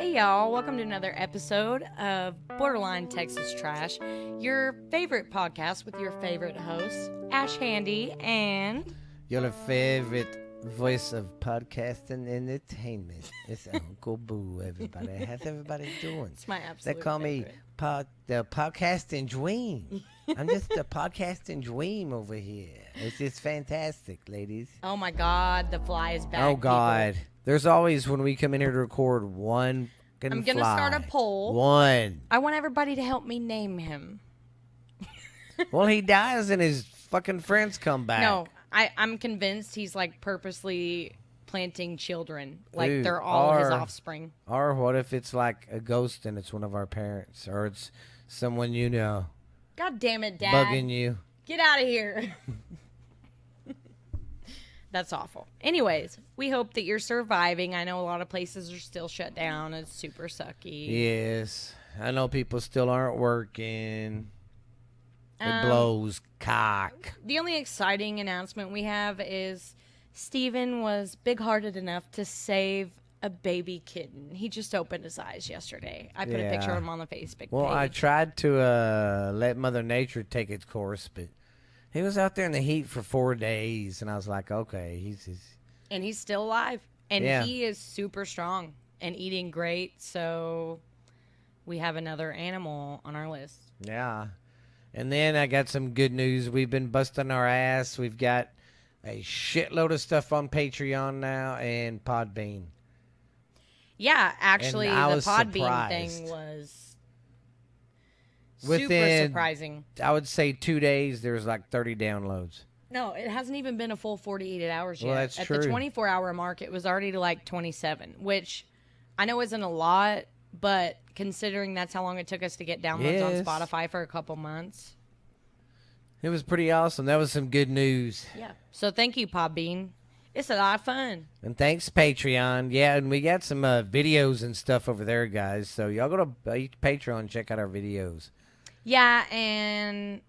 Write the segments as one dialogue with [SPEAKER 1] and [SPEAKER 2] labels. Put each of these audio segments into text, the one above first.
[SPEAKER 1] Hey y'all, welcome to another episode of Borderline Texas Trash, your favorite podcast with your favorite hosts, Ash Handy and...
[SPEAKER 2] Your favorite voice of podcast and entertainment. It's Uncle Boo, everybody. How's everybody doing?
[SPEAKER 1] It's my absolute
[SPEAKER 2] They call
[SPEAKER 1] favorite.
[SPEAKER 2] me the podcasting dream. I'm just the podcasting dream over here. It's just fantastic, ladies.
[SPEAKER 1] Oh my god, the fly is back.
[SPEAKER 2] Oh, God.
[SPEAKER 1] People.
[SPEAKER 2] There's always, when we come in here to record, one
[SPEAKER 1] I'm going to
[SPEAKER 2] fly.
[SPEAKER 1] start a poll.
[SPEAKER 2] One.
[SPEAKER 1] I want everybody to help me name him.
[SPEAKER 2] Well, he dies and his fucking friends come back.
[SPEAKER 1] No, I'm convinced he's like purposely planting children. Like
[SPEAKER 2] Dude,
[SPEAKER 1] they're all his offspring.
[SPEAKER 2] Or what if it's like a ghost and it's one of our parents? Or it's someone you know.
[SPEAKER 1] God damn it, Dad.
[SPEAKER 2] Bugging you.
[SPEAKER 1] Get out of here. That's awful. Anyways, we hope that you're surviving. I know a lot of places are still shut down. It's super sucky.
[SPEAKER 2] Yes. I know people still aren't working. It blows cock.
[SPEAKER 1] The only exciting announcement we have is Steven was big-hearted enough to save a baby kitten. He just opened his eyes yesterday. I put a picture of him on the Facebook
[SPEAKER 2] Well,
[SPEAKER 1] page.
[SPEAKER 2] I tried to let Mother Nature take its course, but he was out there in the heat for 4 days, and I was like, okay,
[SPEAKER 1] And he's still alive. And
[SPEAKER 2] Yeah.
[SPEAKER 1] he is super strong and eating great, so we have another animal on our list.
[SPEAKER 2] yeah. And then I got some good news. We've been busting our ass. We've got a shitload of stuff on Patreon now and Podbean.
[SPEAKER 1] Yeah, actually,
[SPEAKER 2] And I
[SPEAKER 1] the
[SPEAKER 2] was
[SPEAKER 1] Podbean
[SPEAKER 2] surprised.
[SPEAKER 1] thing was super
[SPEAKER 2] Within-
[SPEAKER 1] surprising.
[SPEAKER 2] I would say 2 days, there was like 30 downloads.
[SPEAKER 1] No, it hasn't even been a full 48 hours yet.
[SPEAKER 2] Well, that's
[SPEAKER 1] At
[SPEAKER 2] true.
[SPEAKER 1] the 24-hour mark, it was already to like 27, which I know isn't a lot, but considering that's how long it took us to get downloads on
[SPEAKER 2] Yes.
[SPEAKER 1] Spotify for a couple months.
[SPEAKER 2] It was pretty awesome. That was some good news.
[SPEAKER 1] Yeah. So thank you, Podbean. It's a lot of fun.
[SPEAKER 2] And thanks, Patreon. Yeah, and we got some videos and stuff over there, guys. So y'all go to Patreon and check out our videos.
[SPEAKER 1] Yeah, and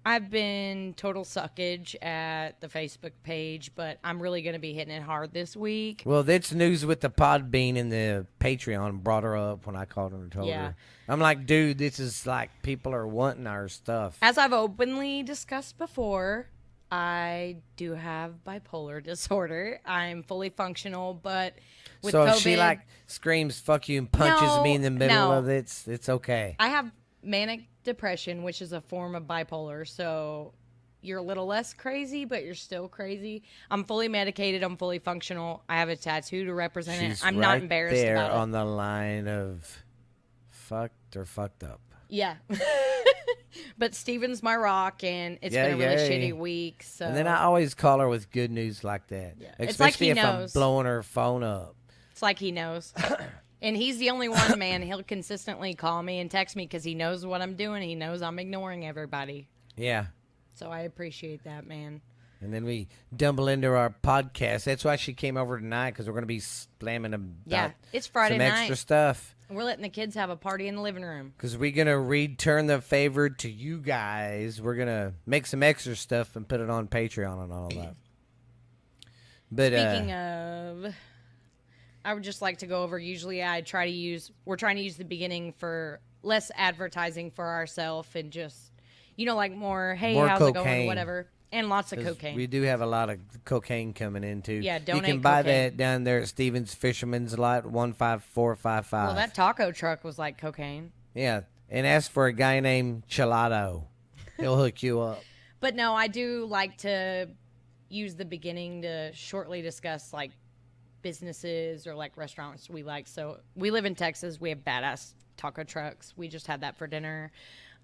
[SPEAKER 1] I've been total suckage at the Facebook page, but I'm really going to be hitting it hard this week.
[SPEAKER 2] Well, that's news with the Podbean and the Patreon brought her up when I called her and told
[SPEAKER 1] Yeah.
[SPEAKER 2] her. I'm like, dude, this is like people are wanting our stuff.
[SPEAKER 1] As I've openly discussed before, I do have bipolar disorder. I'm fully functional, but with
[SPEAKER 2] So
[SPEAKER 1] COVID,
[SPEAKER 2] if she like screams "fuck you" and punches me in the middle
[SPEAKER 1] no.
[SPEAKER 2] of it, it's okay.
[SPEAKER 1] I have manic depression, which is a form of bipolar. So you're a little less crazy, but you're still crazy. I'm fully medicated. I'm fully functional. I have a tattoo to represent
[SPEAKER 2] She's
[SPEAKER 1] it. I'm
[SPEAKER 2] right
[SPEAKER 1] not embarrassed
[SPEAKER 2] there
[SPEAKER 1] about it.
[SPEAKER 2] on the line of fucked or fucked up.
[SPEAKER 1] Yeah. But Steven's my rock, and it's
[SPEAKER 2] Yeah,
[SPEAKER 1] been a really
[SPEAKER 2] yay.
[SPEAKER 1] shitty week. So
[SPEAKER 2] And then I always call her with good news like that.
[SPEAKER 1] Yeah. It's like
[SPEAKER 2] Especially
[SPEAKER 1] he
[SPEAKER 2] if
[SPEAKER 1] knows.
[SPEAKER 2] I'm blowing her phone up.
[SPEAKER 1] it's like he knows. And he's the only one, man. He'll consistently call me and text me because he knows what I'm doing. He knows I'm ignoring everybody.
[SPEAKER 2] Yeah.
[SPEAKER 1] So I appreciate that, man.
[SPEAKER 2] And then we dumble into our podcast. That's why she came over tonight, because we're going to be slamming about
[SPEAKER 1] Yeah, it's Friday
[SPEAKER 2] some extra
[SPEAKER 1] night.
[SPEAKER 2] stuff.
[SPEAKER 1] We're letting the kids have a party in the living room.
[SPEAKER 2] Because we're going to return the favor to you guys. We're going to make some extra stuff and put it on Patreon and all that. But
[SPEAKER 1] Speaking of, I would just like to go over. Usually, we're trying to use the beginning for less advertising for ourselves and just, like more. Hey,
[SPEAKER 2] More
[SPEAKER 1] how's it going?
[SPEAKER 2] cocaine.
[SPEAKER 1] Whatever, and lots of
[SPEAKER 2] 'cause
[SPEAKER 1] cocaine.
[SPEAKER 2] we do have a lot of cocaine coming in, too.
[SPEAKER 1] Yeah,
[SPEAKER 2] You
[SPEAKER 1] donate
[SPEAKER 2] can buy
[SPEAKER 1] cocaine.
[SPEAKER 2] that down there at Stevens Fisherman's Lot, 15455.
[SPEAKER 1] Well, that taco truck was like cocaine.
[SPEAKER 2] Yeah, and ask for a guy named Chilado. He'll hook you up.
[SPEAKER 1] But no, I do like to use the beginning to shortly discuss like businesses or like restaurants we like. So we live in Texas. We have badass taco trucks. We just had that for dinner.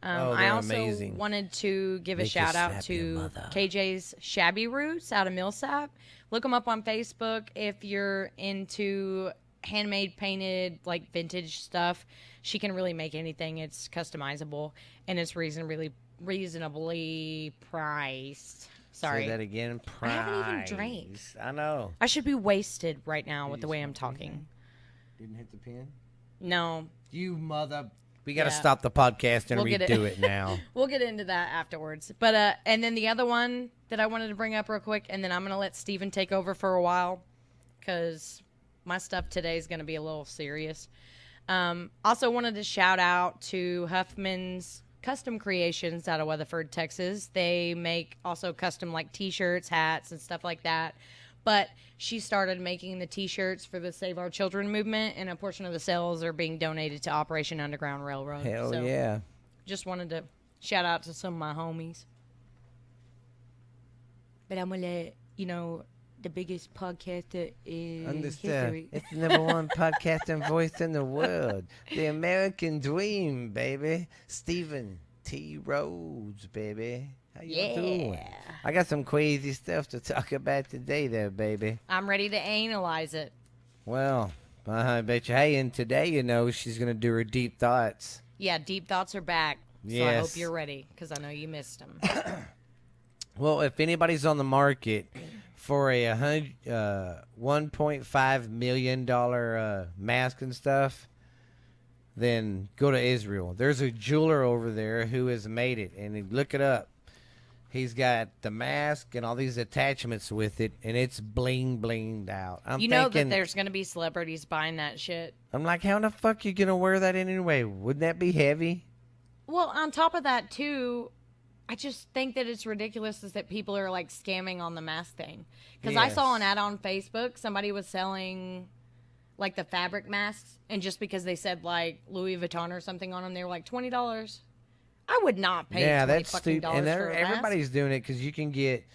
[SPEAKER 2] Oh,
[SPEAKER 1] I
[SPEAKER 2] they're
[SPEAKER 1] also
[SPEAKER 2] amazing.
[SPEAKER 1] wanted to give a
[SPEAKER 2] Make you
[SPEAKER 1] shout out
[SPEAKER 2] slap your
[SPEAKER 1] to
[SPEAKER 2] mother.
[SPEAKER 1] KJ's Shabby Roots out of Millsap. Look them up on Facebook if you're into handmade, painted, like vintage stuff. She can really make anything. It's customizable and it's reasonably priced. Sorry.
[SPEAKER 2] Say that again.
[SPEAKER 1] I haven't even drank.
[SPEAKER 2] Price. I know.
[SPEAKER 1] I should be wasted right now
[SPEAKER 2] Did
[SPEAKER 1] with
[SPEAKER 2] you
[SPEAKER 1] the way I'm
[SPEAKER 2] smoke
[SPEAKER 1] talking.
[SPEAKER 2] Didn't hit the pin?
[SPEAKER 1] No,
[SPEAKER 2] You mother. We got to
[SPEAKER 1] Yeah.
[SPEAKER 2] stop the podcast and
[SPEAKER 1] We'll get
[SPEAKER 2] redo
[SPEAKER 1] it.
[SPEAKER 2] it now.
[SPEAKER 1] we'll get into that afterwards. But and then the other one that I wanted to bring up real quick, and then I'm gonna let Steven take over for a while, because my stuff today is gonna be a little serious. Also wanted to shout out to Huffman's Custom Creations out of Weatherford, Texas. They make also custom like t-shirts, hats, and stuff like that. But she started making the t-shirts for the Save Our Children movement, and a portion of the sales are being donated to Operation Underground Railroad.
[SPEAKER 2] Hell yeah.
[SPEAKER 1] Just wanted to shout out to some of my homies. But I'm going to let, the biggest podcaster in history.
[SPEAKER 2] It's the number one podcasting voice in the world. The American Dream, baby. Stephen T. Rhodes, baby. How you doing? I got some crazy stuff to talk about today there, baby.
[SPEAKER 1] I'm ready to analyze it.
[SPEAKER 2] Well, I bet you. Hey, and today, she's going to do her deep thoughts.
[SPEAKER 1] Yeah, deep thoughts are back. So I hope you're ready, because I know you missed them.
[SPEAKER 2] Well, if anybody's on the market for a $1.5 million mask and stuff, then go to Israel. There's a jeweler over there who has made it, and look it up. He's got the mask and all these attachments with it, and it's blinged out.
[SPEAKER 1] You know that there's going to be celebrities buying that shit.
[SPEAKER 2] I'm like, how the fuck you going to wear that anyway? Wouldn't that be heavy?
[SPEAKER 1] Well, on top of that, too, I just think that it's ridiculous is that people are, like, scamming on the mask thing. Because I saw an ad on Facebook. Somebody was selling, like, the fabric masks. And just because they said, like, Louis Vuitton or something on them, they were like, $20. I would not pay $20 fucking dollars for a mask.
[SPEAKER 2] Everybody's doing it because you can get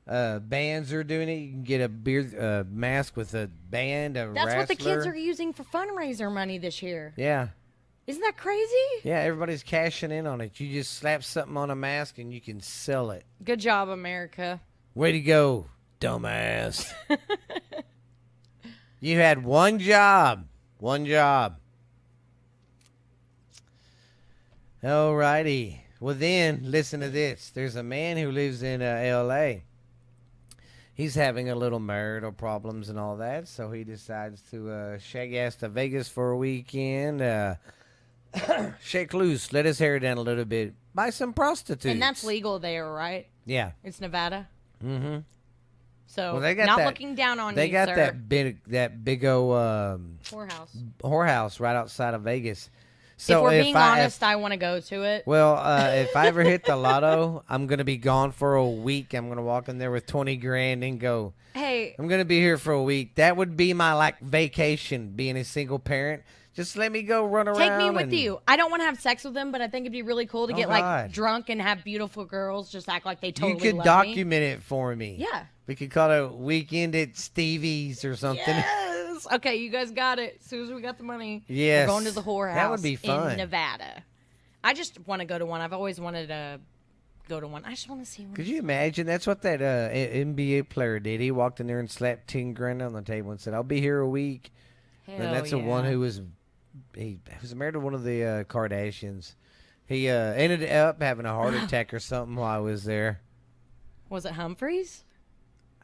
[SPEAKER 2] bands are doing it. You can get a beard mask with a band, a
[SPEAKER 1] That's
[SPEAKER 2] wrestler.
[SPEAKER 1] what the kids are using for fundraiser money this year.
[SPEAKER 2] Yeah.
[SPEAKER 1] Isn't that crazy?
[SPEAKER 2] Yeah, everybody's cashing in on it. You just slap something on a mask and you can sell it.
[SPEAKER 1] Good job, America.
[SPEAKER 2] Way to go, dumbass. You had one job. One job. Alrighty. Well, then, listen to this. There's a man who lives in L.A. He's having a little marital problems and all that, so he decides to shake ass to Vegas for a weekend. Shake loose, let his hair down a little bit, buy some prostitutes.
[SPEAKER 1] And that's legal there, right?
[SPEAKER 2] Yeah.
[SPEAKER 1] It's Nevada?
[SPEAKER 2] Mm-hmm.
[SPEAKER 1] So, well, they got looking down on you,
[SPEAKER 2] They got
[SPEAKER 1] sir.
[SPEAKER 2] that big old whorehouse right outside of Vegas. So
[SPEAKER 1] if we're being honest, I want to go to it.
[SPEAKER 2] Well, if I ever hit the lotto, I'm going to be gone for a week. I'm going to walk in there with 20 grand and go,
[SPEAKER 1] hey,
[SPEAKER 2] I'm going to be here for a week. That would be my, vacation, being a single parent. Just let me go run around.
[SPEAKER 1] Take me with you. I don't want to have sex with them, but I think it'd be really cool to get, drunk and have beautiful girls just act like they totally love me.
[SPEAKER 2] You could document it for me.
[SPEAKER 1] Yeah.
[SPEAKER 2] We could call it Weekend at Stevie's or something.
[SPEAKER 1] Yes. Okay, you guys got it. As soon as we got the money,
[SPEAKER 2] yes.
[SPEAKER 1] we're going to the whorehouse.
[SPEAKER 2] That would be fun.
[SPEAKER 1] In Nevada. I just want to go to one. I've always wanted to go to one. I just want to see one.
[SPEAKER 2] Could you imagine? That's what that NBA player did. He walked in there and slapped 10 grand on the table and said, I'll be here a week.
[SPEAKER 1] Hell
[SPEAKER 2] and that's the one who was... He was married to one of the Kardashians. He ended up having a heart attack or something while I was there.
[SPEAKER 1] Was it Humphreys?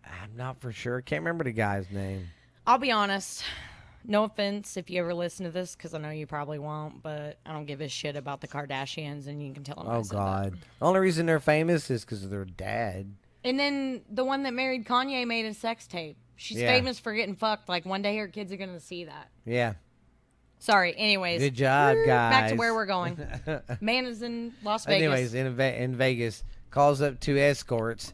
[SPEAKER 2] I'm not for sure. Can't remember the guy's name.
[SPEAKER 1] I'll be honest. No offense if you ever listen to this, because I know you probably won't, but I don't give a shit about the Kardashians, and you can tell them
[SPEAKER 2] Oh, God. The only reason they're famous is because of their dad.
[SPEAKER 1] And then the one that married Kanye made a sex tape. She's famous for getting fucked. Like, one day her kids are going to see that.
[SPEAKER 2] Yeah.
[SPEAKER 1] Sorry. Anyways.
[SPEAKER 2] Good job, guys.
[SPEAKER 1] Back to where we're going. Man is in Las Vegas.
[SPEAKER 2] Anyways, in Vegas, calls up 2 escorts,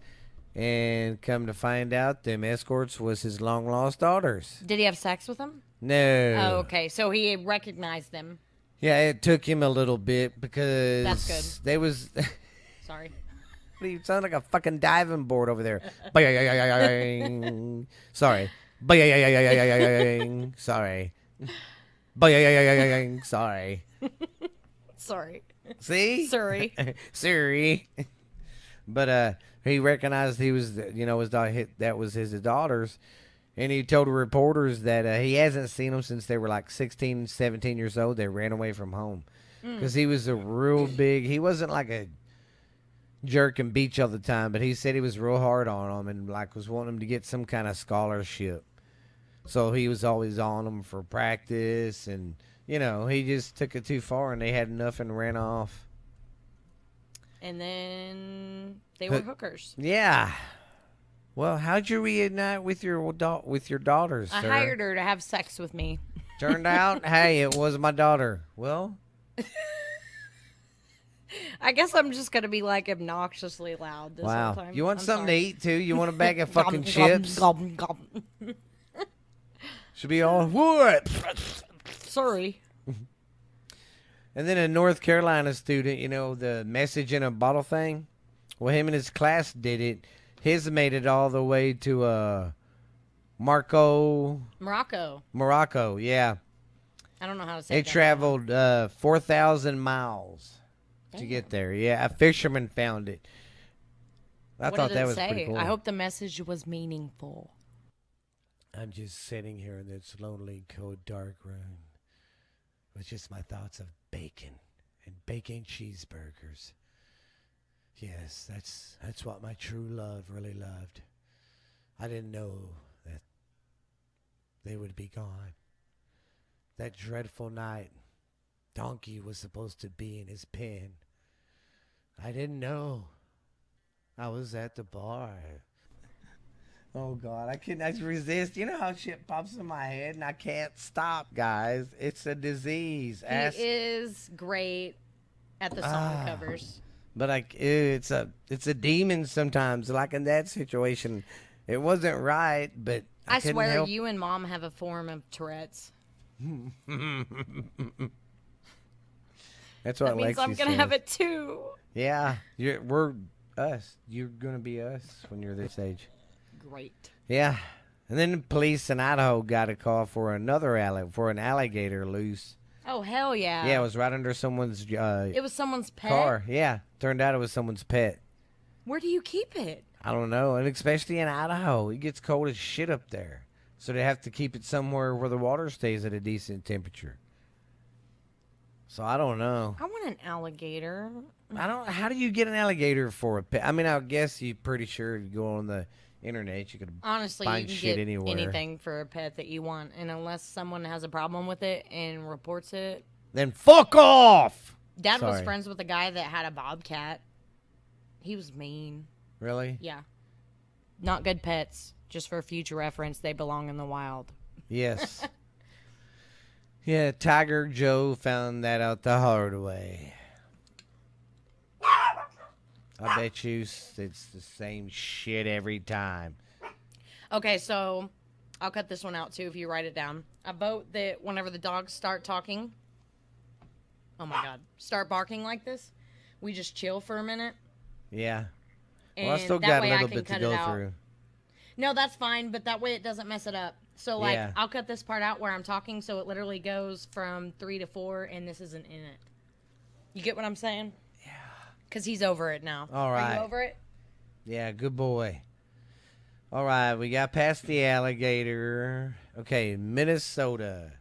[SPEAKER 2] and come to find out them escorts was his long-lost daughters.
[SPEAKER 1] Did he have sex with them?
[SPEAKER 2] No.
[SPEAKER 1] Oh, okay. So he recognized them.
[SPEAKER 2] Yeah, it took him a little bit because...
[SPEAKER 1] That's good.
[SPEAKER 2] They was...
[SPEAKER 1] Sorry.
[SPEAKER 2] You sound like a fucking diving board over there. Sorry. Sorry. Sorry.
[SPEAKER 1] Sorry.
[SPEAKER 2] See?
[SPEAKER 1] Sorry.
[SPEAKER 2] Sorry. But he recognized he was, his that was his daughters. And he told the reporters that he hasn't seen them since they were like 16, 17 years old. They ran away from home. Because he was a real big, he wasn't like a jerk and beach all the time, but he said he was real hard on them and was wanting them to get some kind of scholarship. So he was always on them for practice, and he just took it too far, and they had enough and ran off.
[SPEAKER 1] And then they were hookers.
[SPEAKER 2] Yeah. Well, how'd you reunite with your daughters,
[SPEAKER 1] I
[SPEAKER 2] sir?
[SPEAKER 1] hired her to have sex with me.
[SPEAKER 2] Turned out, hey, it was my daughter. Well,
[SPEAKER 1] I guess I'm just gonna be like obnoxiously loud this whole
[SPEAKER 2] wow.
[SPEAKER 1] time.
[SPEAKER 2] You want
[SPEAKER 1] I'm
[SPEAKER 2] something to
[SPEAKER 1] sorry.
[SPEAKER 2] eat too? You want a bag of fucking
[SPEAKER 1] Gum,
[SPEAKER 2] chips?
[SPEAKER 1] Gum, gum, gum.
[SPEAKER 2] Should be all what?
[SPEAKER 1] Sorry.
[SPEAKER 2] And then a North Carolina student, the message in a bottle thing. Well, him and his class did it. His made it all the way to Morocco. Yeah.
[SPEAKER 1] I don't know how to say
[SPEAKER 2] They
[SPEAKER 1] that.
[SPEAKER 2] traveled 4,000 miles to get there. Yeah, a fisherman found it. I thought that was pretty cool.
[SPEAKER 1] I hope the message was meaningful.
[SPEAKER 2] I'm just sitting here in this lonely, cold, dark room with just my thoughts of bacon and bacon cheeseburgers. Yes, that's what my true love really loved. I didn't know that they would be gone. That dreadful night, Donkey was supposed to be in his pen. I didn't know. I was at the bar. Oh, God, I couldn't resist. You know how shit pops in my head and I can't stop, guys. It's a disease.
[SPEAKER 1] He is great at the song covers.
[SPEAKER 2] But it's a demon sometimes. Like in that situation, it wasn't right, but I couldn't
[SPEAKER 1] swear
[SPEAKER 2] help.
[SPEAKER 1] you and Mom have a form of Tourette's.
[SPEAKER 2] That's what
[SPEAKER 1] That means
[SPEAKER 2] Lexi
[SPEAKER 1] I'm gonna
[SPEAKER 2] says.
[SPEAKER 1] have it too.
[SPEAKER 2] Yeah, we're us. You're gonna be us when you're this age.
[SPEAKER 1] Great.
[SPEAKER 2] Yeah, and then the police in Idaho got a call for an alligator loose.
[SPEAKER 1] Oh hell yeah!
[SPEAKER 2] Yeah, it was right under someone's
[SPEAKER 1] it was someone's pet.
[SPEAKER 2] car. Yeah, turned out it was someone's pet.
[SPEAKER 1] Where do you keep it?
[SPEAKER 2] I don't know, and especially in Idaho, it gets cold as shit up there. So they have to keep it somewhere where the water stays at a decent temperature. So I don't know.
[SPEAKER 1] I want an alligator.
[SPEAKER 2] How do you get an alligator for a pet? I mean, I guess you're pretty sure if you go on the internet, you could
[SPEAKER 1] Honestly,
[SPEAKER 2] find
[SPEAKER 1] you can
[SPEAKER 2] shit
[SPEAKER 1] get
[SPEAKER 2] anywhere.
[SPEAKER 1] anything for a pet that you want, and unless someone has a problem with it and reports it,
[SPEAKER 2] Then fuck off!
[SPEAKER 1] Dad was
[SPEAKER 2] Sorry.
[SPEAKER 1] friends with a guy that had a bobcat. He was mean.
[SPEAKER 2] Really?
[SPEAKER 1] Yeah. Not good pets. Just for future reference, they belong in the wild.
[SPEAKER 2] Yes. Yeah, Tiger Joe found that out the hard way. I bet you it's the same shit every time.
[SPEAKER 1] Okay, so I'll cut this one out too if you write it down. A vote that whenever the dogs start talking, oh my God, start barking like this, we just chill for a minute.
[SPEAKER 2] Yeah.
[SPEAKER 1] And
[SPEAKER 2] Well, I still
[SPEAKER 1] that
[SPEAKER 2] got a
[SPEAKER 1] way
[SPEAKER 2] little
[SPEAKER 1] I can
[SPEAKER 2] bit to
[SPEAKER 1] cut
[SPEAKER 2] go
[SPEAKER 1] it out.
[SPEAKER 2] through.
[SPEAKER 1] No, that's fine, but that way it doesn't mess it up. So, like,
[SPEAKER 2] Yeah.
[SPEAKER 1] I'll cut this part out where I'm talking, so it literally goes from 3 to 4, and this isn't in it. You get what I'm saying?
[SPEAKER 2] Yeah.
[SPEAKER 1] Because he's over it now.
[SPEAKER 2] All right.
[SPEAKER 1] Are you over it?
[SPEAKER 2] Yeah, good boy. All right, we got past the alligator. Okay, Minnesota.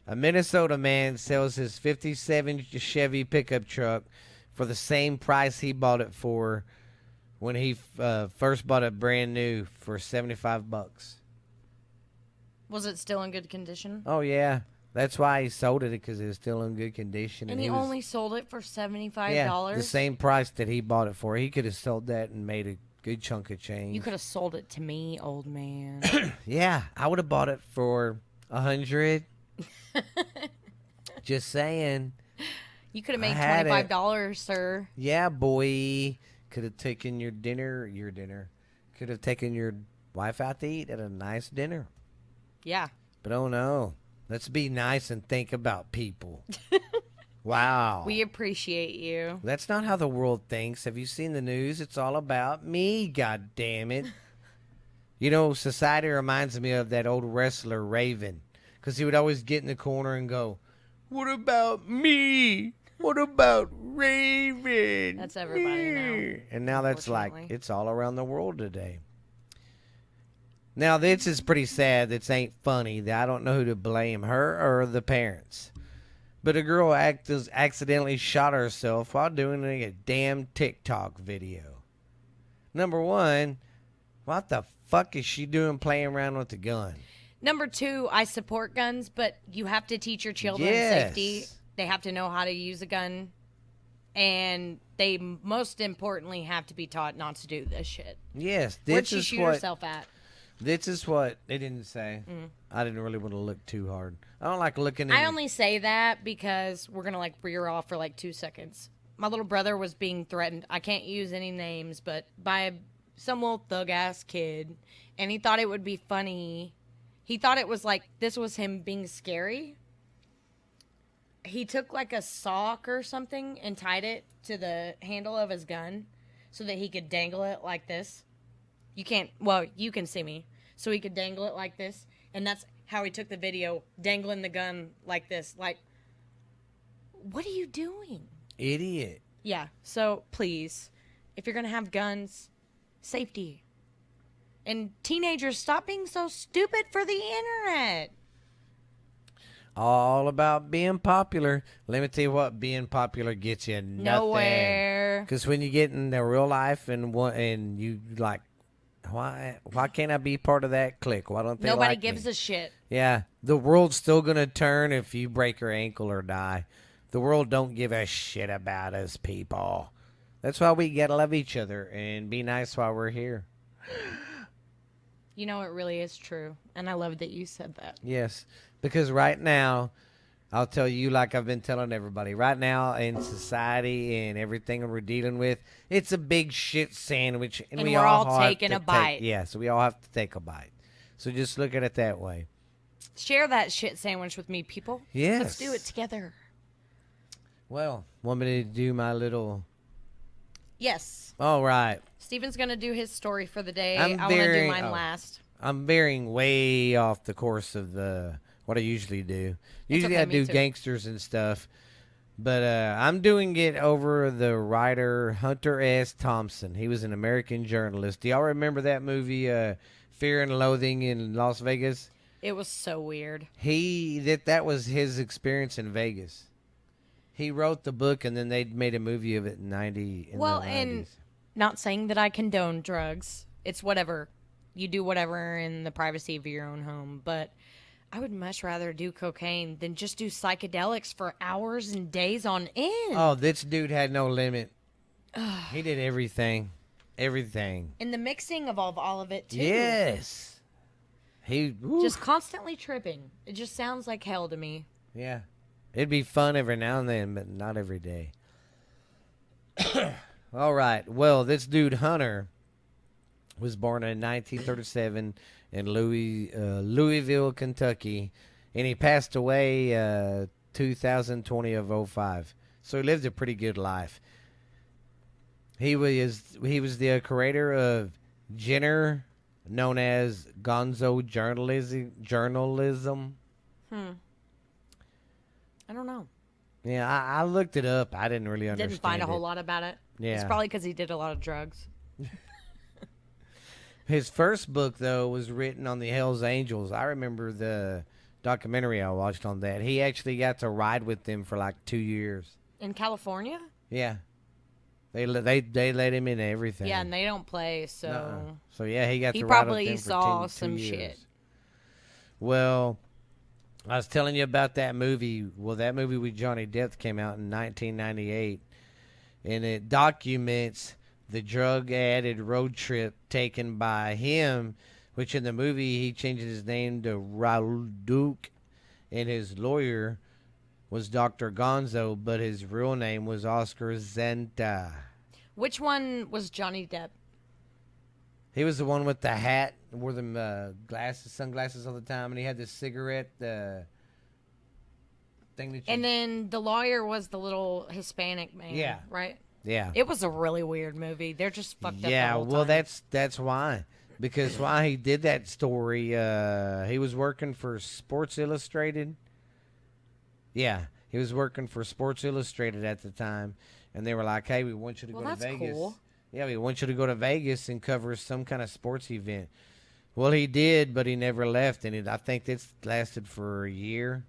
[SPEAKER 2] A Minnesota man sells his 57 Chevy pickup truck for the same price he bought it for when he first bought it brand new for $75.
[SPEAKER 1] Was it still in good condition?
[SPEAKER 2] Oh, yeah. That's why he sold it, because it was still in good condition.
[SPEAKER 1] And he
[SPEAKER 2] was,
[SPEAKER 1] only sold it for $75?
[SPEAKER 2] yeah, the same price that he bought it for. He could have sold that and made a good chunk of change.
[SPEAKER 1] You could have sold it to me, old man.
[SPEAKER 2] Yeah, I would have bought it for $100. Just saying.
[SPEAKER 1] You could have made
[SPEAKER 2] I had it.
[SPEAKER 1] $25, sir.
[SPEAKER 2] Yeah, boy. Could have taken your dinner. Could have taken your wife out to eat at a nice dinner.
[SPEAKER 1] Yeah.
[SPEAKER 2] But oh no. Let's be nice and think about people. Wow.
[SPEAKER 1] We appreciate you.
[SPEAKER 2] That's not how the world thinks. Have you seen the news? It's all about me, god damn it. You know, society reminds me of that old wrestler, Raven. Because he would always get in the corner and go, "What about me? What about Raven?"
[SPEAKER 1] That's everybody now.
[SPEAKER 2] And now that's like,
[SPEAKER 1] Unfortunately.
[SPEAKER 2] it's all around the world today. Now, this is pretty sad. This ain't funny. I don't know who to blame, her or the parents. But a girl accidentally shot herself while doing a damn TikTok video. Number one, what the fuck is she doing playing around with the gun?
[SPEAKER 1] Number 2, I support guns, but you have to teach your children
[SPEAKER 2] Yes.
[SPEAKER 1] safety. They have to know how to use a gun. And they most importantly have to be taught not to do this shit.
[SPEAKER 2] Yes,
[SPEAKER 1] Where'd
[SPEAKER 2] this
[SPEAKER 1] she
[SPEAKER 2] is
[SPEAKER 1] shoot
[SPEAKER 2] what
[SPEAKER 1] herself at?
[SPEAKER 2] This is what they didn't say. I didn't really want to look too hard. I don't like looking.
[SPEAKER 1] I only say that because we're gonna like veer off for like 2 seconds. My little brother was being threatened. I can't use any names, but by some little thug ass kid, and he thought it would be funny. He thought it was like this was him being scary. He took like a sock or something and tied it to the handle of his gun so that he could dangle it like this. You can't, well, you can see me. So he could dangle it like this. And that's how he took the video, dangling the gun like this. Like, what are you doing?
[SPEAKER 2] Idiot.
[SPEAKER 1] Yeah, so please, if you're going to have guns, safety. And teenagers, stop being so stupid for the internet.
[SPEAKER 2] All about being popular. Let me tell you what, being popular gets you nothing.
[SPEAKER 1] Nowhere.
[SPEAKER 2] Because when you get in the real life and you like, why can't I be part of that clique? Why don't they
[SPEAKER 1] Nobody
[SPEAKER 2] like
[SPEAKER 1] gives
[SPEAKER 2] me?
[SPEAKER 1] a shit.
[SPEAKER 2] Yeah, the world's still gonna turn if you break your ankle or die. The world don't give a shit about us, people. That's why we gotta love each other and be nice while we're here.
[SPEAKER 1] You know, it really is true. And I love that you said that.
[SPEAKER 2] Yes, because right now, I'll tell you like I've been telling everybody. Right now in society and everything we're dealing with, it's a big shit sandwich, and we
[SPEAKER 1] we're all
[SPEAKER 2] have
[SPEAKER 1] taking
[SPEAKER 2] to
[SPEAKER 1] a bite.
[SPEAKER 2] Yeah, so we all have to take a bite. So just look at it that way.
[SPEAKER 1] Share that shit sandwich with me, people.
[SPEAKER 2] Yes.
[SPEAKER 1] Let's do it together.
[SPEAKER 2] Well, want me to do my little...
[SPEAKER 1] Yes.
[SPEAKER 2] All right.
[SPEAKER 1] Steven's going to do his story for the day.
[SPEAKER 2] I'm
[SPEAKER 1] I want to do
[SPEAKER 2] very-
[SPEAKER 1] mine
[SPEAKER 2] oh.
[SPEAKER 1] last.
[SPEAKER 2] I'm veering way off the course of what I usually do. Usually
[SPEAKER 1] okay,
[SPEAKER 2] I
[SPEAKER 1] me
[SPEAKER 2] do
[SPEAKER 1] too.
[SPEAKER 2] gangsters and stuff. But I'm doing it over the writer Hunter S. Thompson. He was an American journalist. Do y'all remember that movie, Fear and Loathing in Las Vegas?
[SPEAKER 1] It was so weird.
[SPEAKER 2] That was his experience in Vegas. He wrote the book, and then they made a movie of it in the 90s.
[SPEAKER 1] And not saying that I condone drugs. It's whatever. You do whatever in the privacy of your own home. But I would much rather do cocaine than just do psychedelics for hours and days on end.
[SPEAKER 2] Oh, this dude had no limit. He did everything. Everything.
[SPEAKER 1] And the mixing of all of it, too.
[SPEAKER 2] Yes.
[SPEAKER 1] Just constantly tripping. It just sounds like hell to me.
[SPEAKER 2] Yeah. It'd be fun every now and then, but not every day. All right. Well, this dude, Hunter, was born in 1937 in Louisville, Kentucky, and he passed away 2020 of 05. So he lived a pretty good life. He was the creator of Jenner, known as Gonzo journalism.
[SPEAKER 1] I don't know.
[SPEAKER 2] Yeah, I looked it up. I didn't really understand.
[SPEAKER 1] Didn't find a whole lot about it.
[SPEAKER 2] Yeah.
[SPEAKER 1] It's probably because he did a lot of drugs.
[SPEAKER 2] His first book, though, was written on the Hells Angels. I remember the documentary I watched on that. He actually got to ride with them for like 2 years.
[SPEAKER 1] In California?
[SPEAKER 2] Yeah. They let him in everything.
[SPEAKER 1] Yeah, and they don't play, so...
[SPEAKER 2] Uh-uh. So, yeah, he got
[SPEAKER 1] He
[SPEAKER 2] to ride with
[SPEAKER 1] probably
[SPEAKER 2] them for
[SPEAKER 1] saw
[SPEAKER 2] 2
[SPEAKER 1] some
[SPEAKER 2] years.
[SPEAKER 1] shit.
[SPEAKER 2] Well, I was telling you about that movie. Well, that movie with Johnny Depp came out in 1998, and it documents the drug-added road trip taken by him, which in the movie he changed his name to Raul Duke, and his lawyer was Dr. Gonzo, but his real name was Oscar Zenta.
[SPEAKER 1] Which one was Johnny Depp?
[SPEAKER 2] He was the one with the hat, wore them sunglasses all the time, and he had the cigarette thing that you...
[SPEAKER 1] And then the lawyer was the little Hispanic man,
[SPEAKER 2] Yeah.
[SPEAKER 1] right?
[SPEAKER 2] Yeah.
[SPEAKER 1] It was a really weird movie. They're just fucked up the
[SPEAKER 2] Yeah,
[SPEAKER 1] whole
[SPEAKER 2] well,
[SPEAKER 1] time.
[SPEAKER 2] that's why. Because why he did that story, he was working for Sports Illustrated. Yeah, he was working for Sports Illustrated at the time, and they were like, hey, we want you to go to
[SPEAKER 1] that's
[SPEAKER 2] Vegas.
[SPEAKER 1] cool.
[SPEAKER 2] Yeah, we want you to go to Vegas and cover some kind of sports event. Well, he did, but he never left, and I think this lasted for a year.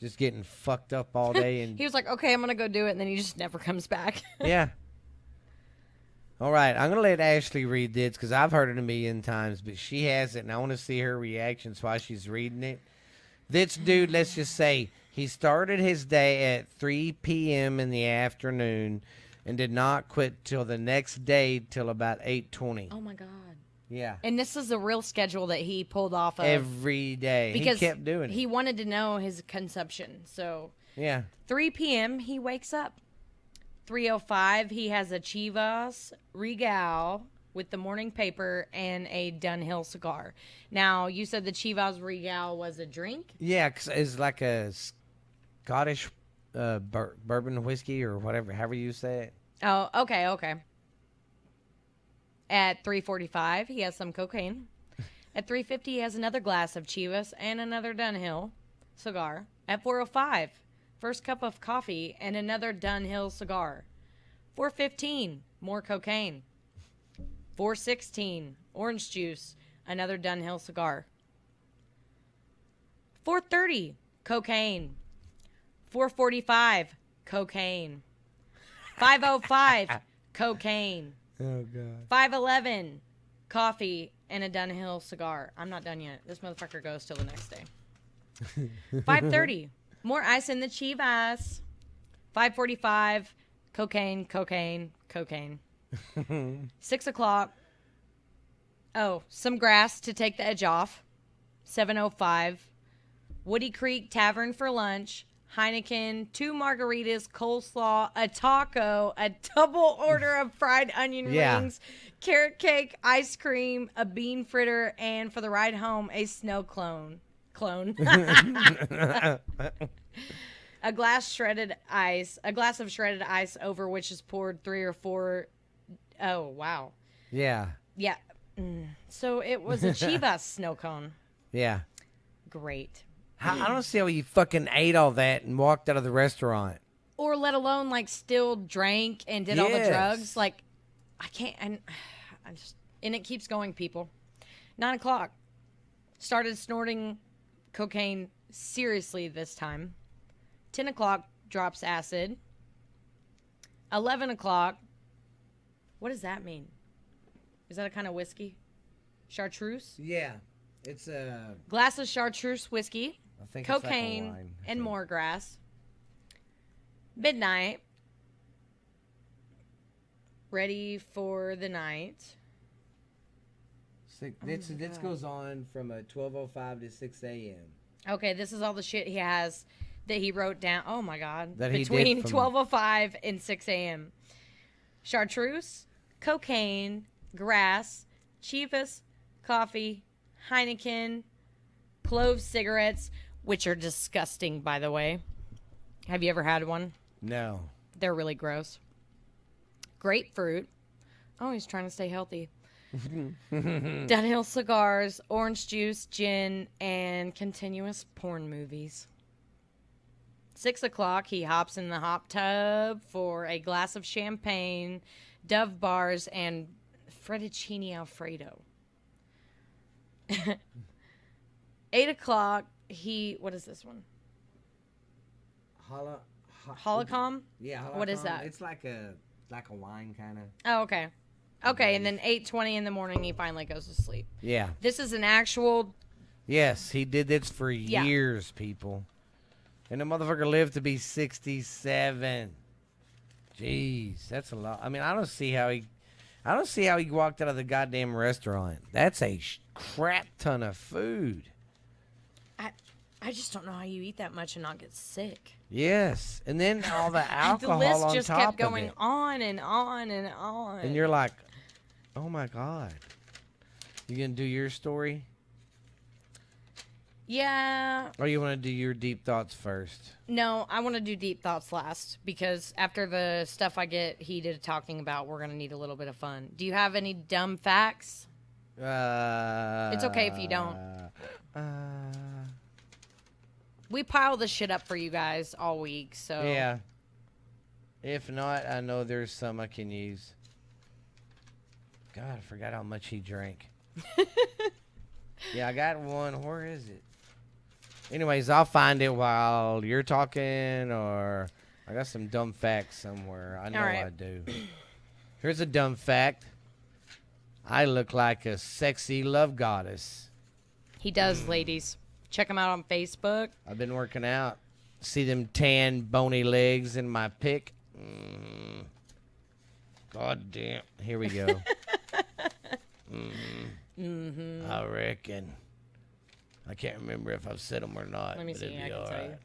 [SPEAKER 2] Just getting fucked up all day. And
[SPEAKER 1] He was like, okay, I'm going to go do it, and then he just never comes back.
[SPEAKER 2] yeah. All right, I'm going to let Ashley read this because I've heard it a million times, but she hasn't, and I want to see her reactions while she's reading it. This dude, let's just say, he started his day at 3 p.m. in the afternoon and did not quit till the next day till about 8:20.
[SPEAKER 1] Oh, my God.
[SPEAKER 2] Yeah.
[SPEAKER 1] And this is a real schedule that he pulled off of.
[SPEAKER 2] Every day.
[SPEAKER 1] Because
[SPEAKER 2] he kept doing it.
[SPEAKER 1] He wanted to know his consumption. So
[SPEAKER 2] Yeah.
[SPEAKER 1] 3 p.m. he wakes up. 3:05 he has a Chivas Regal with the morning paper and a Dunhill cigar. Now, you said the Chivas Regal was a drink?
[SPEAKER 2] Yeah, 'cause it's like a Scottish bourbon whiskey or whatever, however you say it.
[SPEAKER 1] Oh, okay. At 3:45 he has some cocaine. At 3:50 he has another glass of Chivas and another Dunhill cigar. At 4:05, first cup of coffee and another Dunhill cigar. 4:15, more cocaine. 4:16, orange juice, another Dunhill cigar. 4:30, cocaine. 4:45, cocaine. 5:05, cocaine.
[SPEAKER 2] Oh, God.
[SPEAKER 1] 5:11, coffee and a Dunhill cigar. I'm not done yet. This motherfucker goes till the next day. 5:30, more ice in the Chivas. 5:45, cocaine. 6 o'clock. Oh, some grass to take the edge off. 7:05, Woody Creek Tavern for lunch. Heineken, 2 margaritas, coleslaw, a taco, a double order of fried onion rings, carrot cake, ice cream, a bean fritter, and for the ride home, a snow clone. A glass of shredded ice over which is poured 3 or 4. Oh, wow.
[SPEAKER 2] Yeah.
[SPEAKER 1] Yeah. So it was a Chivas snow cone.
[SPEAKER 2] Yeah.
[SPEAKER 1] Great.
[SPEAKER 2] I don't see how you fucking ate all that and walked out of the restaurant.
[SPEAKER 1] Or let alone like still drank and did all the drugs. Like, I can't. And it keeps going, people. 9 o'clock. Started snorting cocaine seriously this time. 10 o'clock, drops acid. 11 o'clock. What does that mean? Is that a kind of whiskey? Chartreuse?
[SPEAKER 2] Yeah. It's a...
[SPEAKER 1] Glass of chartreuse whiskey.
[SPEAKER 2] I think
[SPEAKER 1] Cocaine
[SPEAKER 2] it's like a wine,
[SPEAKER 1] and more grass. Midnight. Ready for the night.
[SPEAKER 2] This goes on from 12:05 to 6 a.m.
[SPEAKER 1] Okay, this is all the shit he has that he wrote down. Oh my God.
[SPEAKER 2] That he
[SPEAKER 1] Between
[SPEAKER 2] did from...
[SPEAKER 1] 12:05 and 6 a.m. Chartreuse, cocaine, grass, Chivas, coffee, Heineken, clove cigarettes, which are disgusting, by the way. Have you ever had one?
[SPEAKER 2] No.
[SPEAKER 1] They're really gross. Grapefruit. Oh, he's trying to stay healthy. Dunhill cigars, orange juice, gin, and continuous porn movies. 6 o'clock, he hops in the hot tub for a glass of champagne, Dove bars, and fettuccine Alfredo. 8 o'clock, what is this one? Holocom?
[SPEAKER 2] Yeah, Holocom.
[SPEAKER 1] What is that?
[SPEAKER 2] It's like a wine kind of.
[SPEAKER 1] Oh, okay. Okay, and then 8:20 in the morning, he finally goes to sleep.
[SPEAKER 2] Yeah.
[SPEAKER 1] This is an actual...
[SPEAKER 2] Yes, he did this for years, people. And the motherfucker lived to be 67. Jeez, that's a lot. I mean, I don't see how he walked out of the goddamn restaurant. That's a crap ton of food.
[SPEAKER 1] I just don't know how you eat that much and not get sick.
[SPEAKER 2] Yes, and then all the alcohol
[SPEAKER 1] the list
[SPEAKER 2] on
[SPEAKER 1] just
[SPEAKER 2] top
[SPEAKER 1] kept
[SPEAKER 2] of
[SPEAKER 1] going
[SPEAKER 2] it.
[SPEAKER 1] on and on and on.
[SPEAKER 2] And you're like, oh my God. You gonna do your story?
[SPEAKER 1] Yeah.
[SPEAKER 2] Or you want to do your deep thoughts first?
[SPEAKER 1] No, I want to do deep thoughts last because after the stuff I get heated talking about, we're going to need a little bit of fun. Do you have any dumb facts? It's okay if you don't. We pile this shit up for you guys all week, so...
[SPEAKER 2] Yeah. If not, I know there's some I can use. God, I forgot how much he drank. Yeah, I got one. Where is it? Anyways, I'll find it while you're talking, or I got some dumb facts somewhere. I know
[SPEAKER 1] right.
[SPEAKER 2] I do. Here's a dumb fact. I look like a sexy love goddess.
[SPEAKER 1] He does, ladies. Check him out on Facebook.
[SPEAKER 2] I've been working out. See them tan, bony legs in my pic? God damn. Here we go.
[SPEAKER 1] Mm-hmm.
[SPEAKER 2] I reckon. I can't remember if I've said them or not.
[SPEAKER 1] Let me
[SPEAKER 2] but
[SPEAKER 1] see.
[SPEAKER 2] it'd
[SPEAKER 1] I
[SPEAKER 2] be
[SPEAKER 1] can
[SPEAKER 2] all
[SPEAKER 1] tell
[SPEAKER 2] right.
[SPEAKER 1] you.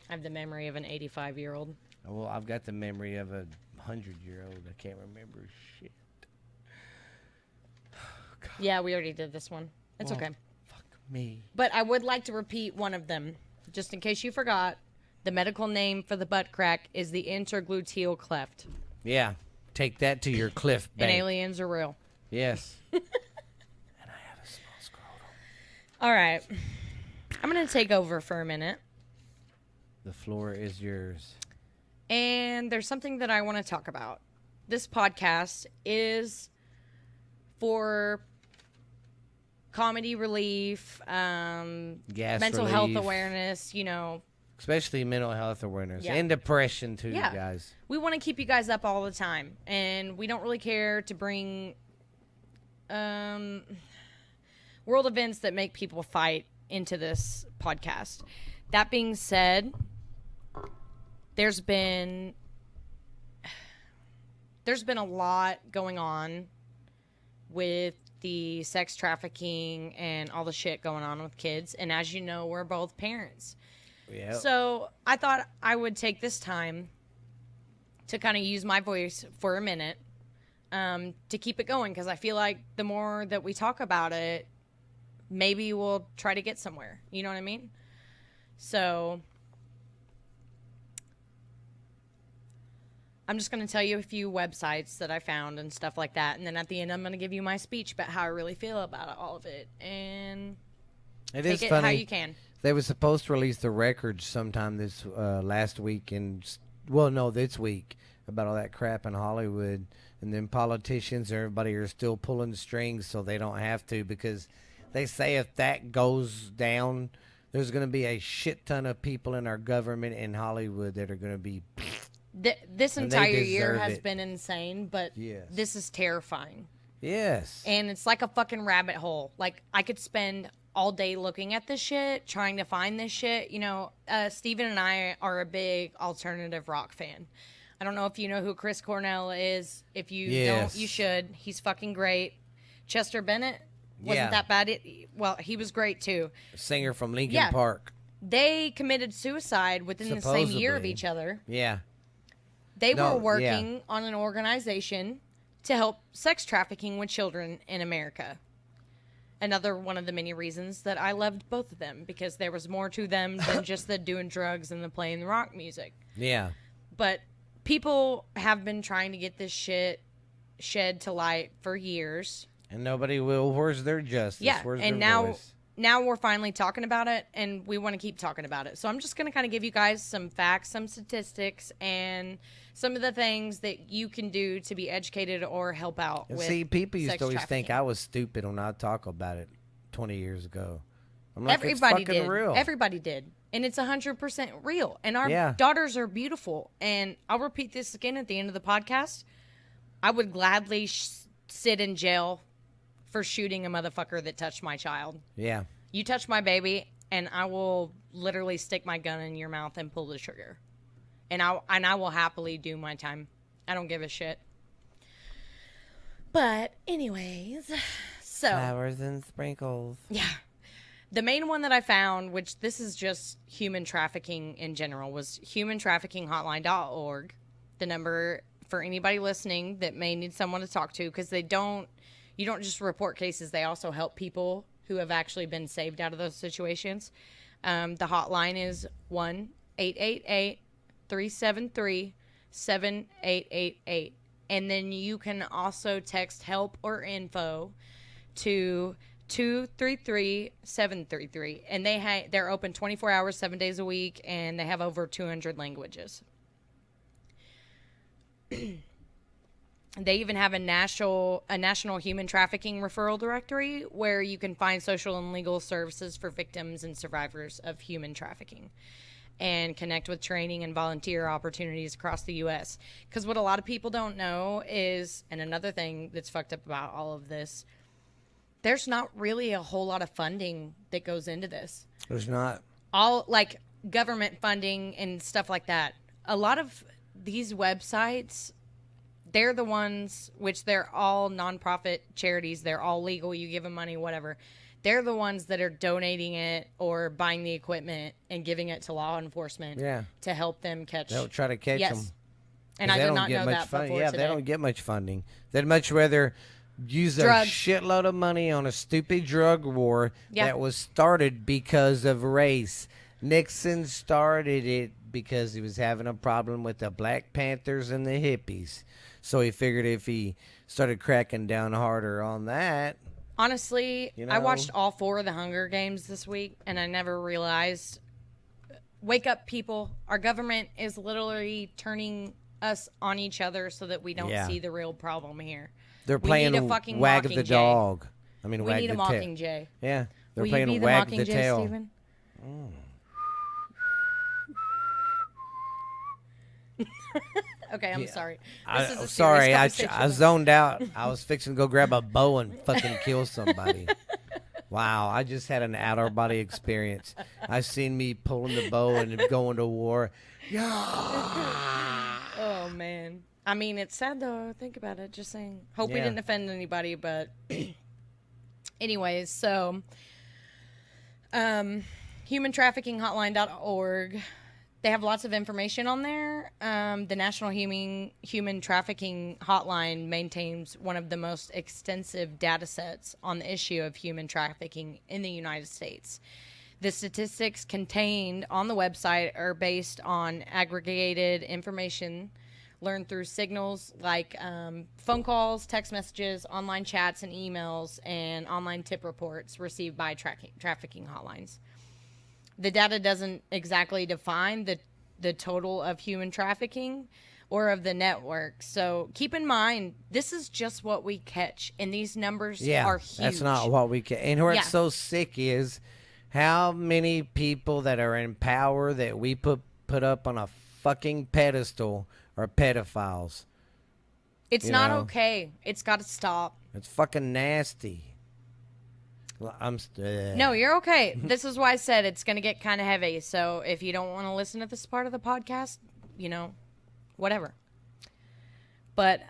[SPEAKER 1] I have the memory of an 85-year-old.
[SPEAKER 2] Well, I've got the memory of a 100-year-old. I can't remember shit.
[SPEAKER 1] Yeah, we already did this one. It's
[SPEAKER 2] Well,
[SPEAKER 1] okay.
[SPEAKER 2] Fuck me.
[SPEAKER 1] But I would like to repeat one of them, just in case you forgot. The medical name for the butt crack is the intergluteal cleft.
[SPEAKER 2] Yeah. Take that to your cliff
[SPEAKER 1] And
[SPEAKER 2] bank.
[SPEAKER 1] aliens are real.
[SPEAKER 2] Yes. And I have a small scrotum.
[SPEAKER 1] All right. I'm going to take over for a minute.
[SPEAKER 2] The floor is yours.
[SPEAKER 1] And there's something that I want to talk about. This podcast is for comedy relief,
[SPEAKER 2] Gas
[SPEAKER 1] mental health
[SPEAKER 2] relief.
[SPEAKER 1] awareness, you know.
[SPEAKER 2] Especially mental health awareness.
[SPEAKER 1] Yeah.
[SPEAKER 2] And depression, too,
[SPEAKER 1] Yeah.
[SPEAKER 2] guys.
[SPEAKER 1] We want to keep you guys up all the time. And we don't really care to bring world events that make people fight into this podcast. That being said, there's been a lot going on with the sex trafficking and all the shit going on with kids. And as you know, we're both parents.
[SPEAKER 2] Yeah.
[SPEAKER 1] So I thought I would take this time to kind of use my voice for a minute to keep it going, because I feel like the more that we talk about it, maybe we'll try to get somewhere. You know what I mean? So I'm just going to tell you a few websites that I found and stuff like that. And then at the end, I'm going to give you my speech about how I really feel about all of it. And
[SPEAKER 2] It
[SPEAKER 1] take
[SPEAKER 2] is
[SPEAKER 1] it
[SPEAKER 2] funny.
[SPEAKER 1] how you can.
[SPEAKER 2] They were supposed to release the records sometime this last week, this week, about all that crap in Hollywood. And then politicians and everybody are still pulling the strings so they don't have to, because they say if that goes down, there's going to be a shit ton of people in our government in Hollywood that are going to be...
[SPEAKER 1] This
[SPEAKER 2] And they
[SPEAKER 1] entire year
[SPEAKER 2] deserve
[SPEAKER 1] has
[SPEAKER 2] it.
[SPEAKER 1] been insane, but
[SPEAKER 2] Yes.
[SPEAKER 1] this is terrifying.
[SPEAKER 2] Yes.
[SPEAKER 1] And it's like a fucking rabbit hole. Like, I could spend all day looking at this shit, trying to find this shit. You know, Steven and I are a big alternative rock fan. I don't know if you know who Chris Cornell is. If you
[SPEAKER 2] Yes.
[SPEAKER 1] don't, you should. He's fucking great. Chester Bennett wasn't
[SPEAKER 2] Yeah.
[SPEAKER 1] that bad. He was great too.
[SPEAKER 2] Singer from Linkin
[SPEAKER 1] Yeah.
[SPEAKER 2] Park.
[SPEAKER 1] They committed suicide within the same year of
[SPEAKER 2] Supposedly.
[SPEAKER 1] each other.
[SPEAKER 2] Yeah.
[SPEAKER 1] They
[SPEAKER 2] No,
[SPEAKER 1] were working on an organization to help sex trafficking with children in America. Another one of the many reasons that I loved both of them, because there was more to them than just the doing drugs and the playing the rock music.
[SPEAKER 2] Yeah.
[SPEAKER 1] But people have been trying to get this shit shed to light for years.
[SPEAKER 2] And nobody will. Where's their justice?
[SPEAKER 1] Yeah,
[SPEAKER 2] Where's
[SPEAKER 1] and
[SPEAKER 2] their
[SPEAKER 1] now
[SPEAKER 2] voice?
[SPEAKER 1] we're finally talking about it, and we want to keep talking about it. So I'm just going to kind of give you guys some facts, some statistics, and some of the things that you can do to be educated or help out
[SPEAKER 2] And
[SPEAKER 1] with
[SPEAKER 2] see, people used
[SPEAKER 1] sex
[SPEAKER 2] to always think
[SPEAKER 1] trafficking.
[SPEAKER 2] I was stupid when I talk about it 20 years ago. I'm like,
[SPEAKER 1] Everybody
[SPEAKER 2] it's fucking
[SPEAKER 1] did.
[SPEAKER 2] real.
[SPEAKER 1] Everybody did. And it's 100% real. And our
[SPEAKER 2] Yeah.
[SPEAKER 1] daughters are beautiful. And I'll repeat this again at the end of the podcast. I would gladly sit in jail for shooting a motherfucker that touched my child.
[SPEAKER 2] Yeah.
[SPEAKER 1] You touch my baby, and I will literally stick my gun in your mouth and pull the trigger. And I will happily do my time. I don't give a shit. But anyways, so
[SPEAKER 2] Flowers and sprinkles.
[SPEAKER 1] yeah. The main one that I found, which this is just human trafficking in general, was humantraffickinghotline.org. The number for anybody listening that may need someone to talk to, because you don't just report cases, they also help people who have actually been saved out of those situations. The hotline is 1-888-373-7888. And then you can also text help or info to 233-733. And they're open 24 hours, 7 days a week, and they have over 200 languages. They even have a national human trafficking referral directory where you can find social and legal services for victims and survivors of human trafficking, and connect with training and volunteer opportunities across the U.S. Because what a lot of people don't know is, and another thing that's fucked up about all of this, there's not really a whole lot of funding that goes into this.
[SPEAKER 2] There's not.
[SPEAKER 1] All like government funding and stuff like that. A lot of these websites, they're the ones, which they're all nonprofit charities. They're all legal. You give them money, whatever. They're the ones that are donating it or buying the equipment and giving it to law enforcement to help them catch.
[SPEAKER 2] They'll try to catch them.
[SPEAKER 1] And I did not know that before today.
[SPEAKER 2] They don't get much funding. They'd much rather use
[SPEAKER 1] Drugs.
[SPEAKER 2] a shitload of money on a stupid drug war that was started because of race. Nixon started it because he was having a problem with the Black Panthers and the hippies. So he figured if he started cracking down harder on that.
[SPEAKER 1] Honestly, I watched all 4 of the Hunger Games this week, and I never realized. Wake up, people. Our government is literally turning us on each other so that we don't see the real problem here.
[SPEAKER 2] They're playing Wag the Dog. I mean,
[SPEAKER 1] we
[SPEAKER 2] Wag
[SPEAKER 1] need
[SPEAKER 2] the
[SPEAKER 1] a Mockingjay.
[SPEAKER 2] Yeah, they're
[SPEAKER 1] Will
[SPEAKER 2] playing
[SPEAKER 1] you be
[SPEAKER 2] Wag
[SPEAKER 1] the
[SPEAKER 2] the Tail.
[SPEAKER 1] Stephen? Okay, I'm sorry.
[SPEAKER 2] I'm sorry. I zoned out. I was fixing to go grab a bow and fucking kill somebody. Wow, I just had an out-of-body experience. I seen me pulling the bow and going to war. Yeah.
[SPEAKER 1] Oh, man. I mean, it's sad, though. Think about it. Just saying. Hope we didn't offend anybody, but... Anyways, so... humantraffickinghotline.org. They have lots of information on there. The National Human Trafficking Hotline maintains one of the most extensive data sets on the issue of human trafficking in the United States. The statistics contained on the website are based on aggregated information learned through signals like phone calls, text messages, online chats and emails, and online tip reports received by trafficking hotlines. The data doesn't exactly define the total of human trafficking or of the network. So keep in mind, this is just what we catch, and these numbers are huge.
[SPEAKER 2] That's not what we catch. And what's so sick is how many people that are in power that we put up on a fucking pedestal are pedophiles.
[SPEAKER 1] It's not okay. It's got to stop.
[SPEAKER 2] It's fucking nasty.
[SPEAKER 1] No, you're okay. This is why I said it's going to get kind of heavy. So if you don't want to listen to this part of the podcast, whatever. But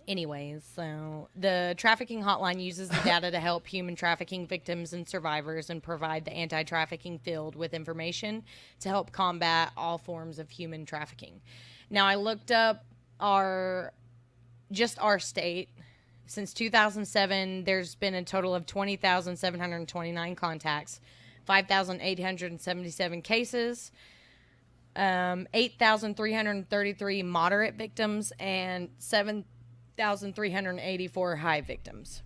[SPEAKER 1] anyways, so the trafficking hotline uses the data to help human trafficking victims and survivors and provide the anti-trafficking field with information to help combat all forms of human trafficking. Now, I looked up our state. Since 2007, there's been a total of 20,729 contacts, 5,877 cases, 8,333 moderate victims, and 7,384 high victims.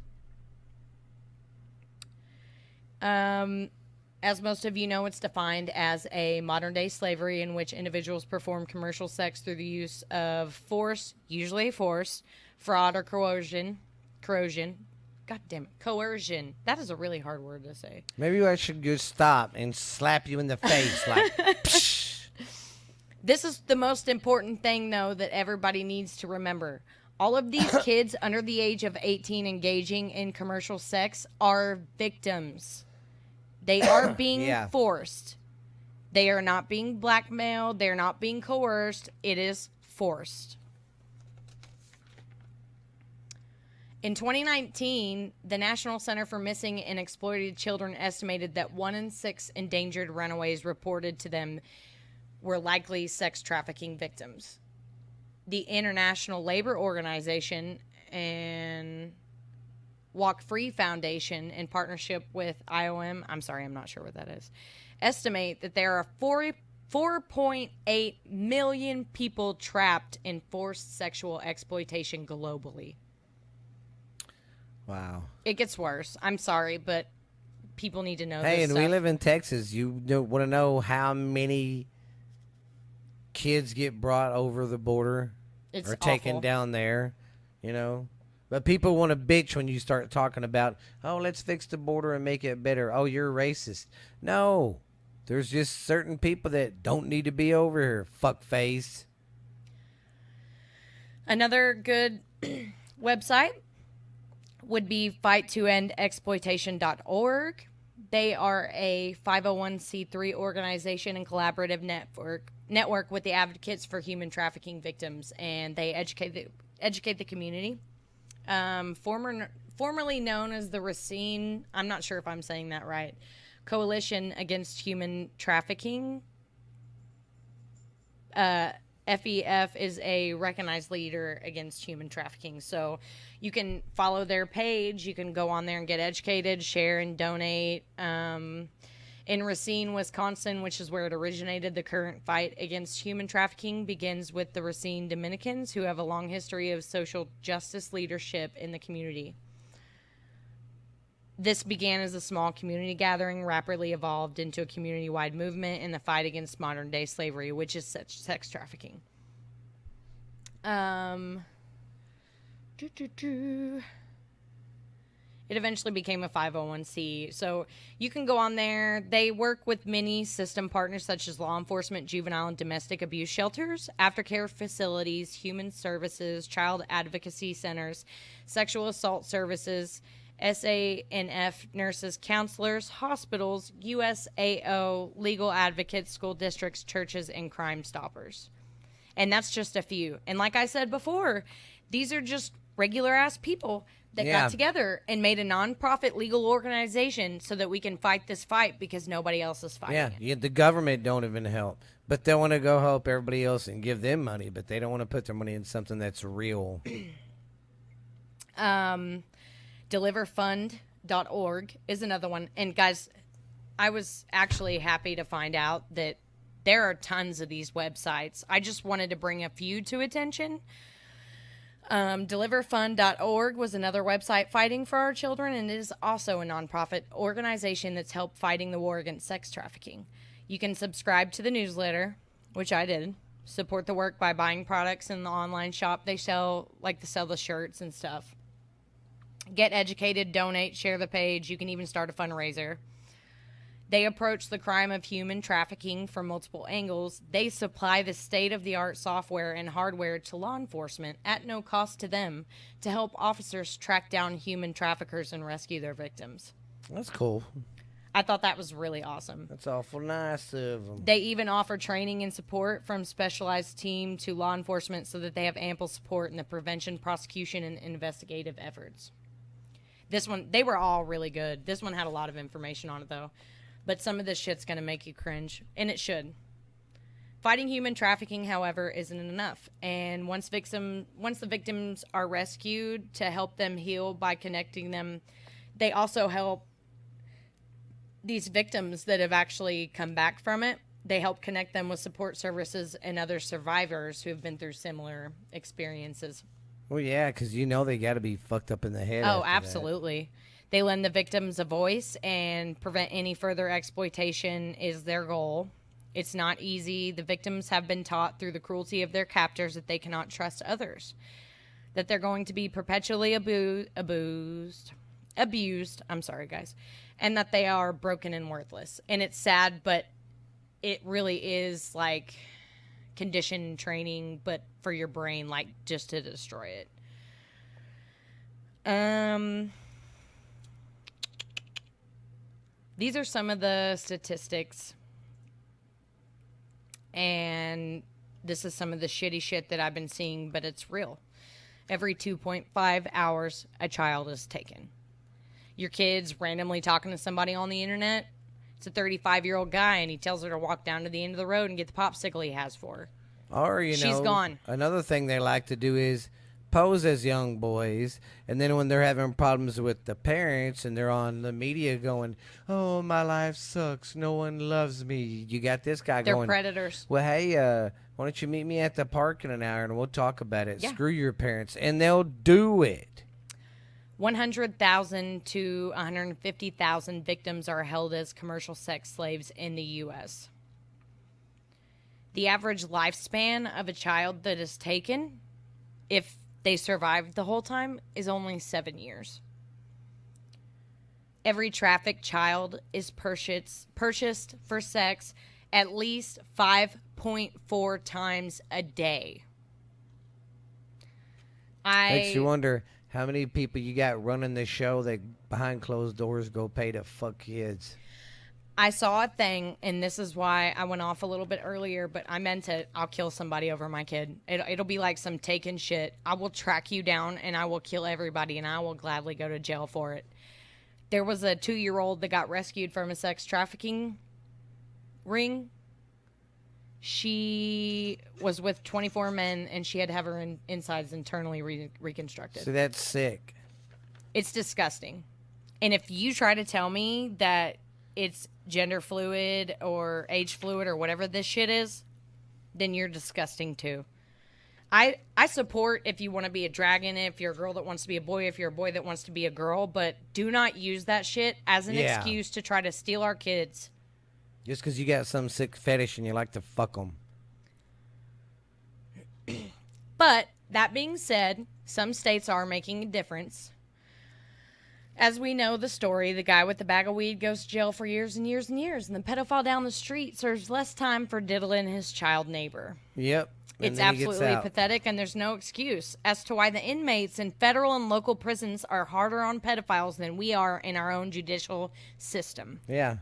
[SPEAKER 1] As most of you know, it's defined as a modern-day slavery in which individuals perform commercial sex through the use of force, usually force, fraud, or coercion. God damn it. Coercion. That is a really hard word to say.
[SPEAKER 2] Maybe I should just stop and slap you in the face like, psh.
[SPEAKER 1] This is the most important thing, though, that everybody needs to remember. All of these kids under the age of 18 engaging in commercial sex are victims. They are being forced. They are not being blackmailed. They're not being coerced. It is forced. In 2019, the National Center for Missing and Exploited Children estimated that 1 in 6 endangered runaways reported to them were likely sex trafficking victims. The International Labor Organization and Walk Free Foundation, in partnership with IOM, I'm sorry, I'm not sure what that is, estimate that there are 4.8 million people trapped in forced sexual exploitation globally.
[SPEAKER 2] Wow.
[SPEAKER 1] It gets worse. I'm sorry, but people need to know this
[SPEAKER 2] Hey, and
[SPEAKER 1] stuff.
[SPEAKER 2] we live in Texas. You want to know how many kids get brought over the border or taken down there, But people want to bitch when you start talking about, oh, let's fix the border and make it better. Oh, you're racist. No. There's just certain people that don't need to be over here, fuckface.
[SPEAKER 1] Another good website would be fighttoendexploitation.org. They are a 501c3 organization and collaborative network with the advocates for human trafficking victims, and they educate the community. Formerly known as the Racine, I'm not sure if I'm saying that right, Coalition Against Human Trafficking. FEF is a recognized leader against human trafficking. So you can follow their page. You can go on there and get educated, share, and donate. In Racine, Wisconsin, which is where it originated, the current fight against human trafficking begins with the Racine Dominicans, who have a long history of social justice leadership in the community. This began as a small community gathering, rapidly evolved into a community-wide movement in the fight against modern-day slavery, which is sex trafficking. It eventually became a 501c. So you can go on there. They work with many system partners such as law enforcement, juvenile and domestic abuse shelters, aftercare facilities, human services, child advocacy centers, sexual assault services, SANF nurses, counselors, hospitals, USAO, legal advocates, school districts, churches, and Crime Stoppers. And that's just a few. And like I said before, these are just regular-ass people that got together and made a nonprofit legal organization so that we can fight this fight because nobody else is fighting it.
[SPEAKER 2] Yeah, the government don't even help. But they want to go help everybody else and give them money, but they don't want to put their money in something that's real.
[SPEAKER 1] Deliverfund.org is another one. And guys, I was actually happy to find out that there are tons of these websites. I just wanted to bring a few to attention. Deliverfund.org was another website fighting for our children, and it is also a nonprofit organization that's helped fighting the war against sex trafficking. You can subscribe to the newsletter, which I did. Support the work by buying products in the online shop. They sell the shirts and stuff. Get educated, donate, share the page. You can even start a fundraiser. They approach the crime of human trafficking from multiple angles. They supply the state-of-the-art software and hardware to law enforcement at no cost to them to help officers track down human traffickers and rescue their victims.
[SPEAKER 2] That's cool.
[SPEAKER 1] I thought that was really awesome.
[SPEAKER 2] That's awful nice of them.
[SPEAKER 1] They even offer training and support from specialized team to law enforcement so that they have ample support in the prevention, prosecution, and investigative efforts. This one, they were all really good. This one had a lot of information on it, though. But some of this shit's going to make you cringe, and it should. Fighting human trafficking, however, isn't enough. And once the victims are rescued, to help them heal by connecting them, they also help these victims that have actually come back from it. They help connect them with support services and other survivors who have been through similar experiences.
[SPEAKER 2] Well, yeah, because they got to be fucked up in the head.
[SPEAKER 1] Oh, absolutely. They lend the victims a voice and prevent any further exploitation is their goal. It's not easy. The victims have been taught through the cruelty of their captors that they cannot trust others, that they're going to be perpetually abused. I'm sorry, guys. And that they are broken and worthless. And it's sad, but it really is like conditioned training, but for your brain, like just to destroy it. These are some of the statistics, and this is some of the shitty shit that I've been seeing, but it's real. Every 2.5 hours, a child is taken. Your kid's randomly talking to somebody on the internet. It's a 35-year-old guy, and he tells her to walk down to the end of the road and get the popsicle he has for her.
[SPEAKER 2] Or,
[SPEAKER 1] she's gone.
[SPEAKER 2] Another thing they like to do is pose as young boys, and then when they're having problems with the parents and they're on the media going, oh, my life sucks, no one loves me, you got this guy
[SPEAKER 1] They're
[SPEAKER 2] going,
[SPEAKER 1] predators.
[SPEAKER 2] well, hey, why don't you meet me at the park in an hour and we'll talk about it.
[SPEAKER 1] Yeah.
[SPEAKER 2] Screw your parents. And they'll do it.
[SPEAKER 1] 100,000 to 150,000 victims are held as commercial sex slaves in the U.S. The average lifespan of a child that is taken, if they survived the whole time, is only 7 years. Every trafficked child is purchased for sex at least 5.4 times a day.
[SPEAKER 2] Makes you wonder How many people you got running this show that behind closed doors go pay to fuck kids?
[SPEAKER 1] I saw a thing, and this is why I went off a little bit earlier, but I meant it. I'll kill somebody over my kid. It'll be like some taken shit. I will track you down, and I will kill everybody, and I will gladly go to jail for it. There was a 2-year-old that got rescued from a sex trafficking ring. She was with 24 men, and she had to have her insides internally reconstructed.
[SPEAKER 2] So that's sick.
[SPEAKER 1] It's disgusting. And if you try to tell me that it's gender fluid or age fluid or whatever this shit is, then you're disgusting too. I support if you want to be a dragon, if you're a girl that wants to be a boy, if you're a boy that wants to be a girl, but do not use that shit as an excuse to try to steal our kids.
[SPEAKER 2] Just because you got some sick fetish and you like to fuck them.
[SPEAKER 1] But that being said, some states are making a difference. As we know the story, the guy with the bag of weed goes to jail for years and years and years, and the pedophile down the street serves less time for diddling his child neighbor.
[SPEAKER 2] Yep.
[SPEAKER 1] It's absolutely pathetic, and there's no excuse as to why the inmates in federal and local prisons are harder on pedophiles than we are in our own judicial system.
[SPEAKER 2] Yeah.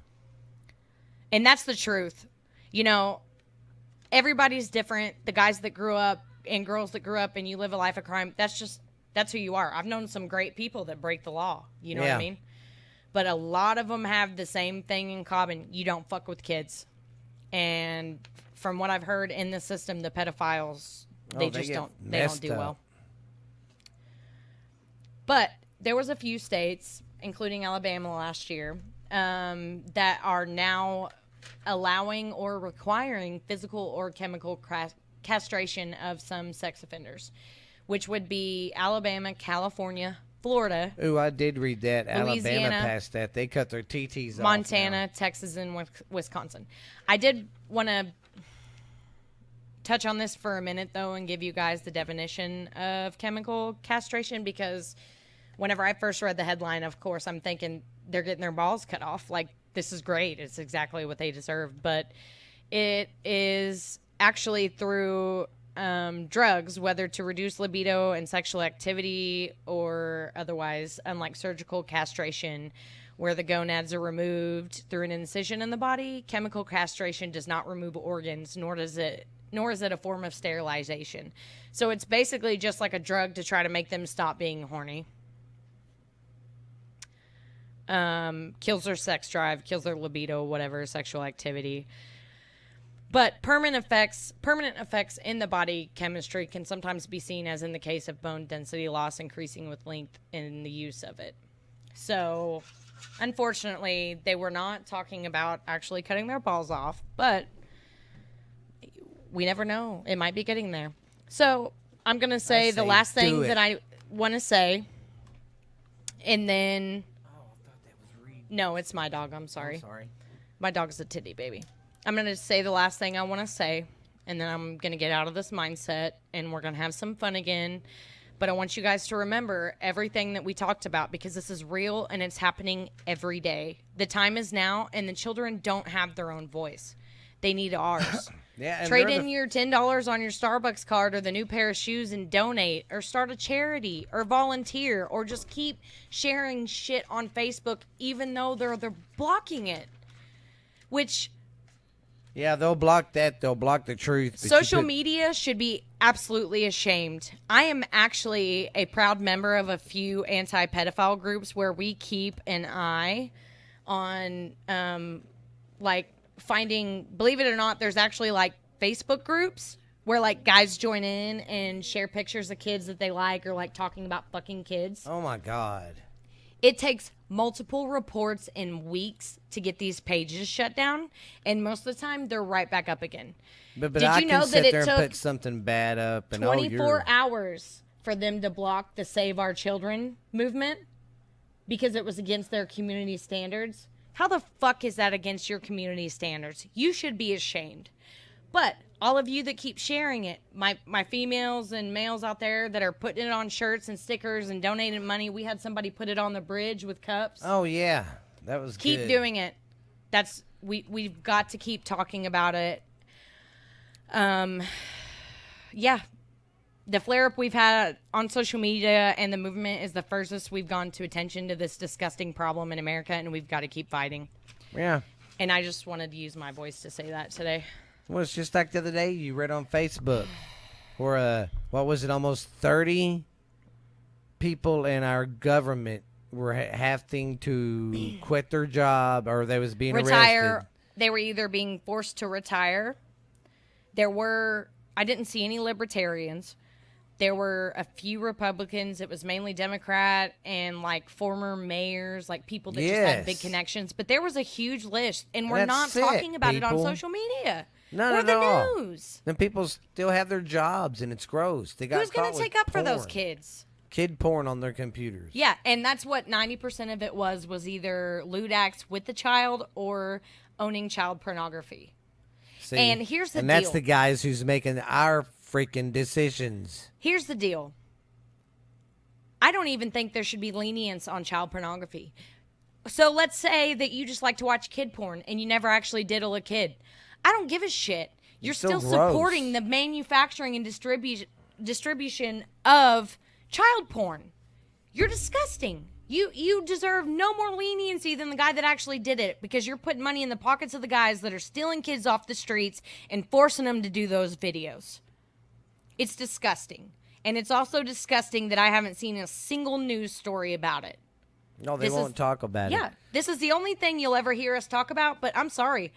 [SPEAKER 1] And that's the truth. You know, everybody's different. The guys that grew up and girls that grew up and you live a life of crime, that's who you are. I've known some great people that break the law. You know what I mean? But a lot of them have the same thing in common. You don't fuck with kids. And from what I've heard in the system, the pedophiles, they don't do well. But there was a few states, including Alabama last year, that are now allowing or requiring physical or chemical castration of some sex offenders, which would be Alabama, California, Florida.
[SPEAKER 2] Ooh, I did read that.
[SPEAKER 1] Louisiana,
[SPEAKER 2] Alabama passed that. They cut their TTs off.
[SPEAKER 1] Montana, Texas, and Wisconsin. I did want to touch on this for a minute, though, and give you guys the definition of chemical castration, because whenever I first read the headline, of course, I'm thinking they're getting their balls cut off. Like, this is great. It's exactly what they deserve. But it is actually through drugs, whether to reduce libido and sexual activity or otherwise, unlike surgical castration, where the gonads are removed through an incision in the body. Chemical castration does not remove organs, nor is it a form of sterilization. So it's basically just like a drug to try to make them stop being horny. Kills their sex drive, kills their libido, whatever, sexual activity. But permanent effects in the body chemistry can sometimes be seen, as in the case of bone density loss increasing with length in the use of it. So, unfortunately, they were not talking about actually cutting their balls off, but we never know. It might be getting there. So, I'm going to say the last thing that I want to say, and then...
[SPEAKER 2] Oh, I thought that was Reed.
[SPEAKER 1] No, it's my dog. I'm sorry.
[SPEAKER 2] I'm sorry.
[SPEAKER 1] My dog's a titty baby. I'm going to say the last thing I want to say, and then I'm going to get out of this mindset, and we're going to have some fun again. But I want you guys to remember everything that we talked about, because this is real, and it's happening every day. The time is now, and the children don't have their own voice. They need ours.
[SPEAKER 2] Yeah,
[SPEAKER 1] trade in your $10 on your Starbucks card or the new pair of shoes and donate, or start a charity, or volunteer, or just keep sharing shit on Facebook, even though they're blocking it. Which...
[SPEAKER 2] Yeah, they'll block that. They'll block the truth.
[SPEAKER 1] Social media should be absolutely ashamed. I am actually a proud member of a few anti-pedophile groups where we keep an eye on, like, finding, believe it or not, there's actually, like, Facebook groups where, like, guys join in and share pictures of kids that they like, or, like, talking about fucking kids.
[SPEAKER 2] Oh, my God.
[SPEAKER 1] It takes multiple reports in weeks to get these pages shut down, and most of the time they're right back up again.
[SPEAKER 2] But
[SPEAKER 1] Did you know that it took
[SPEAKER 2] put something bad up and
[SPEAKER 1] 24 hours for them to block the Save Our Children movement because it was against their community standards? How the fuck is that against your community standards? You should be ashamed. But all of you that keep sharing it, my females and males out there that are putting it on shirts and stickers and donating money. We had somebody put it on the bridge with cups.
[SPEAKER 2] Oh, yeah. That was
[SPEAKER 1] Keep
[SPEAKER 2] good.
[SPEAKER 1] doing it. We've got to keep talking about it. Yeah. the flare-up we've had on social media and the movement is the furthest we've gone to attention to this disgusting problem in America, and we've got to keep fighting.
[SPEAKER 2] Yeah.
[SPEAKER 1] And I just wanted to use my voice to say that today.
[SPEAKER 2] Well, it's just like the other day you read on Facebook where, what was it, almost 30 people in our government were having to quit their job, or they was being arrested.
[SPEAKER 1] They were either being forced to retire. I didn't see any libertarians. There were a few Republicans. It was mainly Democrat and like former mayors, like people that just had big connections. But there was a huge list, and we're not talking about it on social media.
[SPEAKER 2] None
[SPEAKER 1] or
[SPEAKER 2] at
[SPEAKER 1] the
[SPEAKER 2] all.
[SPEAKER 1] news.
[SPEAKER 2] And people still have their jobs, and it's gross. They got
[SPEAKER 1] Who's going to take up for those kids?
[SPEAKER 2] Kid porn on their computers.
[SPEAKER 1] Yeah, and that's what 90% of it was either lewd acts with the child or owning child pornography.
[SPEAKER 2] See?
[SPEAKER 1] And here's the deal.
[SPEAKER 2] And that's the guys who's making our freaking decisions.
[SPEAKER 1] Here's the deal. I don't even think there should be lenience on child pornography. So let's say that you just like to watch kid porn and you never actually diddle a kid. I don't give a shit. You're still supporting the manufacturing and distribution of child porn. You're disgusting. You deserve no more leniency than the guy that actually did it, because you're putting money in the pockets of the guys that are stealing kids off the streets and forcing them to do those videos. It's disgusting. And it's also disgusting that I haven't seen a single news story about it.
[SPEAKER 2] No, they won't talk about it.
[SPEAKER 1] Yeah, this is the only thing you'll ever hear us talk about, but I'm sorry.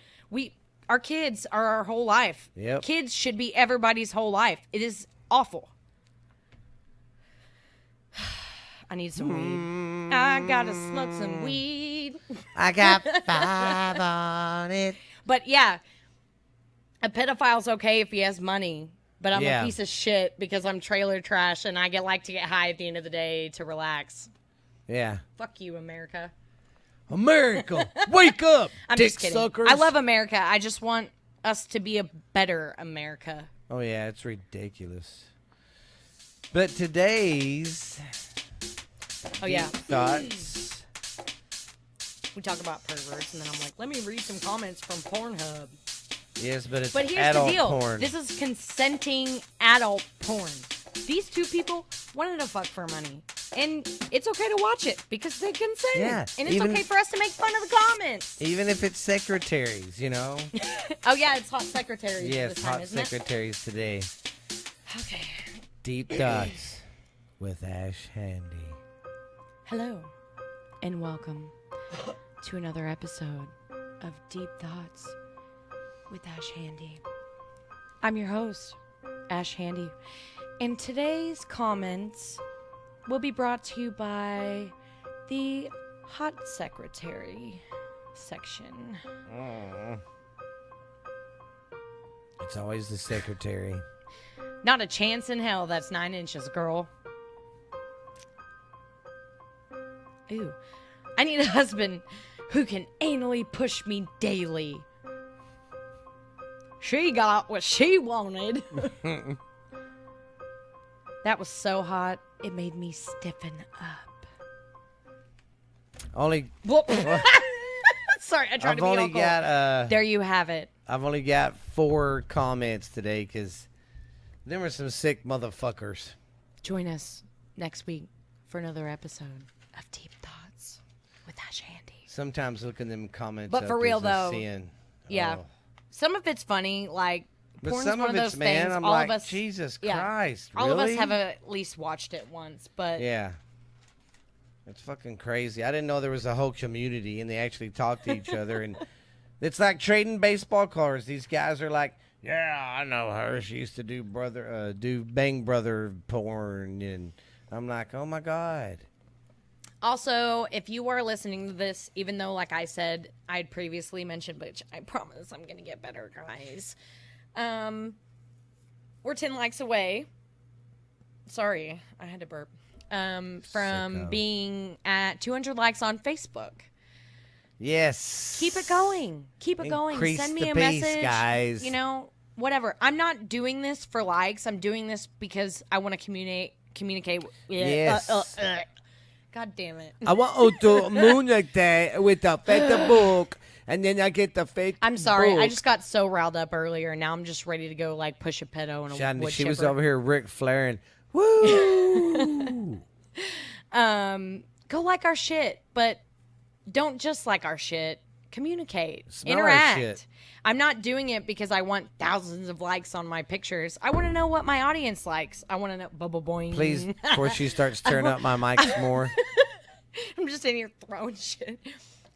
[SPEAKER 1] Our kids are our whole life.
[SPEAKER 2] Yep.
[SPEAKER 1] Kids should be everybody's whole life. It is awful. I need some weed. I gotta smoke some weed.
[SPEAKER 2] I got 5 on it.
[SPEAKER 1] But yeah, a pedophile's okay if he has money. But I'm a piece of shit because I'm trailer trash and I like to get high at the end of the day to relax.
[SPEAKER 2] Yeah.
[SPEAKER 1] Fuck you, America.
[SPEAKER 2] America, wake up,
[SPEAKER 1] I'm
[SPEAKER 2] dick
[SPEAKER 1] just kidding.
[SPEAKER 2] suckers.
[SPEAKER 1] I love America. I just want us to be a better America.
[SPEAKER 2] Oh, yeah, it's ridiculous. But today's thoughts.
[SPEAKER 1] We talk about perverts, and then I'm like, let me read some comments from Pornhub.
[SPEAKER 2] Yes, but it's
[SPEAKER 1] But here's
[SPEAKER 2] adult
[SPEAKER 1] the deal.
[SPEAKER 2] porn.
[SPEAKER 1] This is consenting adult porn. These two people wanted to fuck for money. And it's okay to watch it because they consented.
[SPEAKER 2] Yeah,
[SPEAKER 1] and it's okay for us to make fun of the comments.
[SPEAKER 2] Even if it's secretaries, you know?
[SPEAKER 1] Oh, yeah, it's hot secretaries
[SPEAKER 2] Yes,
[SPEAKER 1] this time,
[SPEAKER 2] hot
[SPEAKER 1] isn't
[SPEAKER 2] secretaries today.
[SPEAKER 1] Okay.
[SPEAKER 2] Deep Thoughts with Ash Handy.
[SPEAKER 1] Hello, and welcome to another episode of Deep Thoughts with Ash Handy. I'm your host, Ash Handy, and today's comments will be brought to you by the Hot Secretary section.
[SPEAKER 2] It's always the secretary.
[SPEAKER 1] Not a chance in hell that's 9 inches, girl. Ooh, I need a husband who can anally push me daily. She got what she wanted. That was so hot, it made me stiffen up.
[SPEAKER 2] Only.
[SPEAKER 1] Whoop. Sorry, I tried to be
[SPEAKER 2] only
[SPEAKER 1] local.
[SPEAKER 2] got.
[SPEAKER 1] There you have it.
[SPEAKER 2] I've only got 4 comments today because there were some sick motherfuckers.
[SPEAKER 1] Join us next week for another episode of Deep Thoughts with Ash Handy.
[SPEAKER 2] Sometimes looking them comments.
[SPEAKER 1] But for real,
[SPEAKER 2] is a
[SPEAKER 1] though,
[SPEAKER 2] sin.
[SPEAKER 1] yeah.
[SPEAKER 2] Oh.
[SPEAKER 1] Some of it's funny, like
[SPEAKER 2] But
[SPEAKER 1] porn's
[SPEAKER 2] some
[SPEAKER 1] one
[SPEAKER 2] of
[SPEAKER 1] of
[SPEAKER 2] it's,
[SPEAKER 1] those
[SPEAKER 2] man,
[SPEAKER 1] things.
[SPEAKER 2] I'm
[SPEAKER 1] all
[SPEAKER 2] like,
[SPEAKER 1] of us,
[SPEAKER 2] Jesus
[SPEAKER 1] yeah,
[SPEAKER 2] Christ,
[SPEAKER 1] all of us
[SPEAKER 2] really?
[SPEAKER 1] have at least watched it once. But
[SPEAKER 2] Yeah. It's fucking crazy. I didn't know there was a whole community and they actually talk to each other. And it's like trading baseball cards. These guys are like, yeah, I know her. She used to do Bang Brother porn. And I'm like, oh my God.
[SPEAKER 1] also, if you are listening to this, even though, like I said, I'd previously mentioned, which I promise I'm gonna get better, guys. We're 10 likes away. Sorry, I had to burp. From
[SPEAKER 2] Sicko.
[SPEAKER 1] being at 200 likes on Facebook.
[SPEAKER 2] Yes.
[SPEAKER 1] Keep it going. Keep it going.
[SPEAKER 2] Increase
[SPEAKER 1] Send me
[SPEAKER 2] the
[SPEAKER 1] a
[SPEAKER 2] pace,
[SPEAKER 1] message.
[SPEAKER 2] guys.
[SPEAKER 1] You know, whatever. I'm not doing this for likes. I'm doing this because I want to communicate.
[SPEAKER 2] Yes.
[SPEAKER 1] God damn it.
[SPEAKER 2] I want to communicate with the Facebook and then I get the fake.
[SPEAKER 1] I'm sorry. I
[SPEAKER 2] book.
[SPEAKER 1] just got so riled up earlier. Now I'm just ready to go like push a pedo and a
[SPEAKER 2] She,
[SPEAKER 1] wood
[SPEAKER 2] she was
[SPEAKER 1] chipper.
[SPEAKER 2] over here Ric Flairing. Woo!
[SPEAKER 1] Go like our shit, but don't just like our shit. Communicate.
[SPEAKER 2] Smell our
[SPEAKER 1] Interact.
[SPEAKER 2] shit.
[SPEAKER 1] I'm not doing it because I want thousands of likes on my pictures. I want to know what my audience likes. I want to know bubble boing.
[SPEAKER 2] Please, before she starts turning up my mics more.
[SPEAKER 1] I'm just in here throwing shit.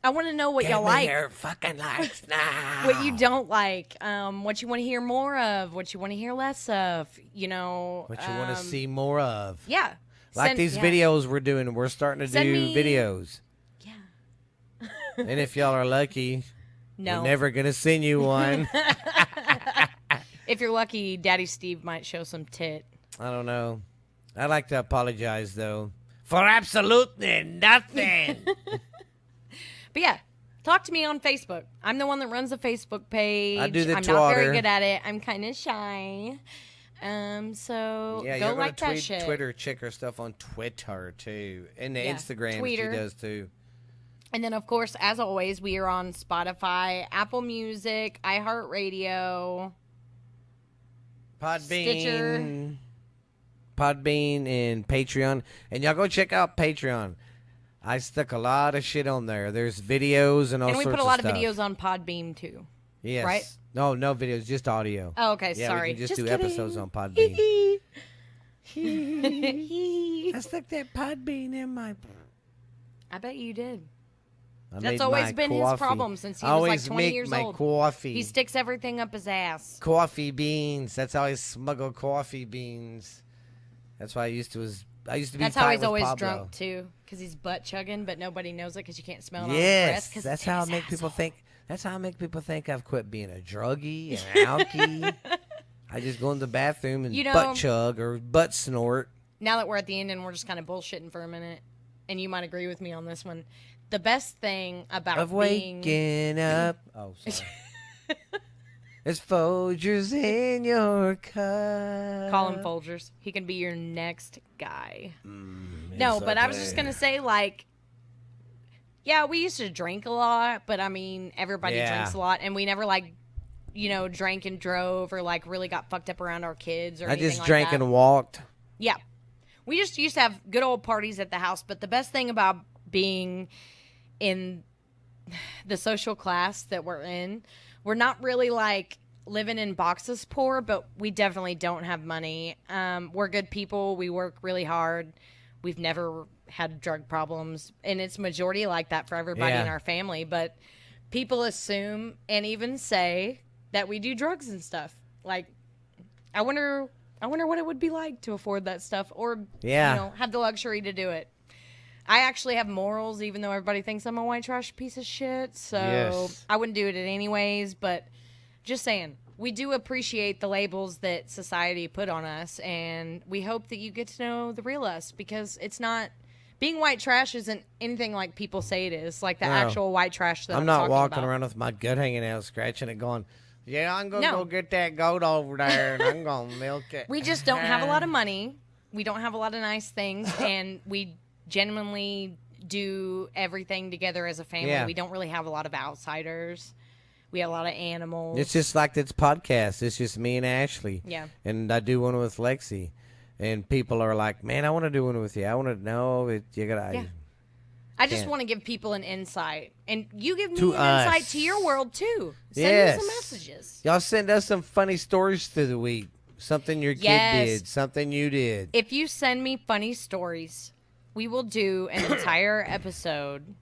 [SPEAKER 1] I want to know what y'all like.
[SPEAKER 2] Your fucking likes now.
[SPEAKER 1] What you don't like, what you want to hear more of, what you want to hear less of, you know.
[SPEAKER 2] What you want to see more of.
[SPEAKER 1] Yeah.
[SPEAKER 2] Like these videos we're doing. We're starting to do videos.
[SPEAKER 1] Yeah.
[SPEAKER 2] And if y'all are lucky,
[SPEAKER 1] No.
[SPEAKER 2] we're never going to send you one.
[SPEAKER 1] If you're lucky, Daddy Steve might show some tit.
[SPEAKER 2] I don't know. I'd like to apologize, though, for absolutely nothing.
[SPEAKER 1] But yeah, talk to me on Facebook. I'm the one that runs the Facebook page.
[SPEAKER 2] I do the
[SPEAKER 1] I'm not very
[SPEAKER 2] Twitter.
[SPEAKER 1] good at it. I'm kind of shy. So
[SPEAKER 2] Yeah,
[SPEAKER 1] go
[SPEAKER 2] you're
[SPEAKER 1] like
[SPEAKER 2] gonna
[SPEAKER 1] that shit.
[SPEAKER 2] Twitter, check her stuff on Twitter, too. And the
[SPEAKER 1] Yeah,
[SPEAKER 2] Instagram
[SPEAKER 1] Twitter.
[SPEAKER 2] she does, too.
[SPEAKER 1] And then, of course, as always, we are on Spotify, Apple Music, iHeartRadio,
[SPEAKER 2] Podbean.
[SPEAKER 1] Stitcher.
[SPEAKER 2] Podbean and Patreon. And y'all go check out Patreon. I stuck a lot of shit on there. There's videos and all
[SPEAKER 1] And we
[SPEAKER 2] sorts
[SPEAKER 1] put a lot of
[SPEAKER 2] stuff.
[SPEAKER 1] videos on Podbeam, too.
[SPEAKER 2] Yes.
[SPEAKER 1] right?
[SPEAKER 2] No videos, just audio.
[SPEAKER 1] Oh, okay,
[SPEAKER 2] Yeah,
[SPEAKER 1] sorry.
[SPEAKER 2] we can just do
[SPEAKER 1] kidding.
[SPEAKER 2] episodes on Podbean. I stuck that Podbean in my...
[SPEAKER 1] I bet you did.
[SPEAKER 2] I
[SPEAKER 1] That's
[SPEAKER 2] made
[SPEAKER 1] always
[SPEAKER 2] my
[SPEAKER 1] been his
[SPEAKER 2] coffee.
[SPEAKER 1] problem since he
[SPEAKER 2] I
[SPEAKER 1] was like
[SPEAKER 2] always
[SPEAKER 1] 20
[SPEAKER 2] make
[SPEAKER 1] years
[SPEAKER 2] my
[SPEAKER 1] old.
[SPEAKER 2] coffee.
[SPEAKER 1] He sticks everything up his ass.
[SPEAKER 2] Coffee beans. That's how I smuggle coffee beans. That's why I used to be.
[SPEAKER 1] That's how he's
[SPEAKER 2] with
[SPEAKER 1] always
[SPEAKER 2] Pablo.
[SPEAKER 1] drunk too, because he's butt chugging, but nobody knows it because you can't smell it on his
[SPEAKER 2] Yes,
[SPEAKER 1] breath. 'Cause
[SPEAKER 2] that's
[SPEAKER 1] it's in
[SPEAKER 2] how I
[SPEAKER 1] his
[SPEAKER 2] make people
[SPEAKER 1] asshole.
[SPEAKER 2] think. That's how I make people think I've quit being a druggie and alky. I just go in the bathroom and
[SPEAKER 1] You know-
[SPEAKER 2] butt chug or butt snort.
[SPEAKER 1] Now that we're at the end and we're just kind of bullshitting for a minute, and you might agree with me on this one, the best thing about
[SPEAKER 2] Of
[SPEAKER 1] being
[SPEAKER 2] waking up. Oh, sorry. There's Folgers in your cup.
[SPEAKER 1] call him Folgers. He can be your next guy.
[SPEAKER 2] It's
[SPEAKER 1] No, but I was
[SPEAKER 2] ugly.
[SPEAKER 1] just gonna say, like, yeah, we used to drink a lot, but I mean, everybody
[SPEAKER 2] Yeah.
[SPEAKER 1] drinks a lot, and we never like, drank and drove or like really got fucked up around our kids or
[SPEAKER 2] I
[SPEAKER 1] anything
[SPEAKER 2] just
[SPEAKER 1] like
[SPEAKER 2] drank
[SPEAKER 1] that.
[SPEAKER 2] and walked.
[SPEAKER 1] Yeah. We just used to have good old parties at the house, but the best thing about being in the social class that we're in, we're not really like living in boxes poor, but we definitely don't have money. We're good people. We work really hard. We've never had drug problems, and it's majority like that for everybody
[SPEAKER 2] Yeah.
[SPEAKER 1] in our family, but people assume and even say that we do drugs and stuff. Like, I wonder what it would be like to afford that stuff or
[SPEAKER 2] Yeah.
[SPEAKER 1] have the luxury to do it. I actually have morals, even though everybody thinks I'm a white trash piece of shit. So
[SPEAKER 2] Yes.
[SPEAKER 1] I wouldn't do it anyways. But just saying, we do appreciate the labels that society put on us, and we hope that you get to know the real us, because it's not. Being white trash isn't anything like people say it is. Like the
[SPEAKER 2] No.
[SPEAKER 1] actual white trash that I'm
[SPEAKER 2] not
[SPEAKER 1] talking
[SPEAKER 2] walking
[SPEAKER 1] about.
[SPEAKER 2] around with my gut hanging out, scratching it, going, "Yeah, I'm gonna
[SPEAKER 1] No.
[SPEAKER 2] go get that goat over there, and I'm gonna milk it."
[SPEAKER 1] We just don't have a lot of money. We don't have a lot of nice things, and we genuinely do everything together as a family.
[SPEAKER 2] Yeah.
[SPEAKER 1] We don't really have a lot of outsiders. We have a lot of animals.
[SPEAKER 2] It's just like this podcast. It's just me and Ashley.
[SPEAKER 1] Yeah.
[SPEAKER 2] And I do one with Lexi, and people are like, "Man, I want to do one with you. I want to know it. You gotta."
[SPEAKER 1] Yeah. I just
[SPEAKER 2] can't.
[SPEAKER 1] want to give people an insight, and you give me
[SPEAKER 2] To
[SPEAKER 1] an insight
[SPEAKER 2] us.
[SPEAKER 1] to your world too. Send
[SPEAKER 2] Yes.
[SPEAKER 1] me some messages.
[SPEAKER 2] Y'all send us some funny stories through the week. Something your kid
[SPEAKER 1] Yes.
[SPEAKER 2] did. Something you did.
[SPEAKER 1] If you send me funny stories, we will do an entire episode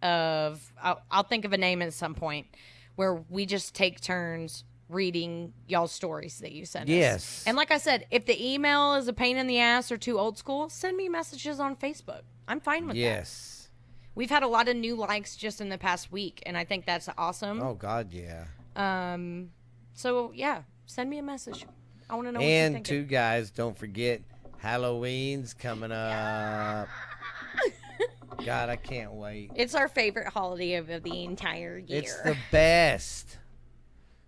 [SPEAKER 1] of. I'll think of a name at some point where we just take turns reading y'all's stories that you send us.
[SPEAKER 2] Yes.
[SPEAKER 1] And like I said, if the email is a pain in the ass or too old school, send me messages on Facebook. I'm fine with that.
[SPEAKER 2] Yes.
[SPEAKER 1] We've had a lot of new likes just in the past week, and I think that's awesome.
[SPEAKER 2] Oh God, yeah.
[SPEAKER 1] So yeah, send me a message. I want to know what you
[SPEAKER 2] And
[SPEAKER 1] think.
[SPEAKER 2] two guys, don't forget, Halloween's coming up. God, I can't wait.
[SPEAKER 1] It's our favorite holiday of the entire year.
[SPEAKER 2] It's the best.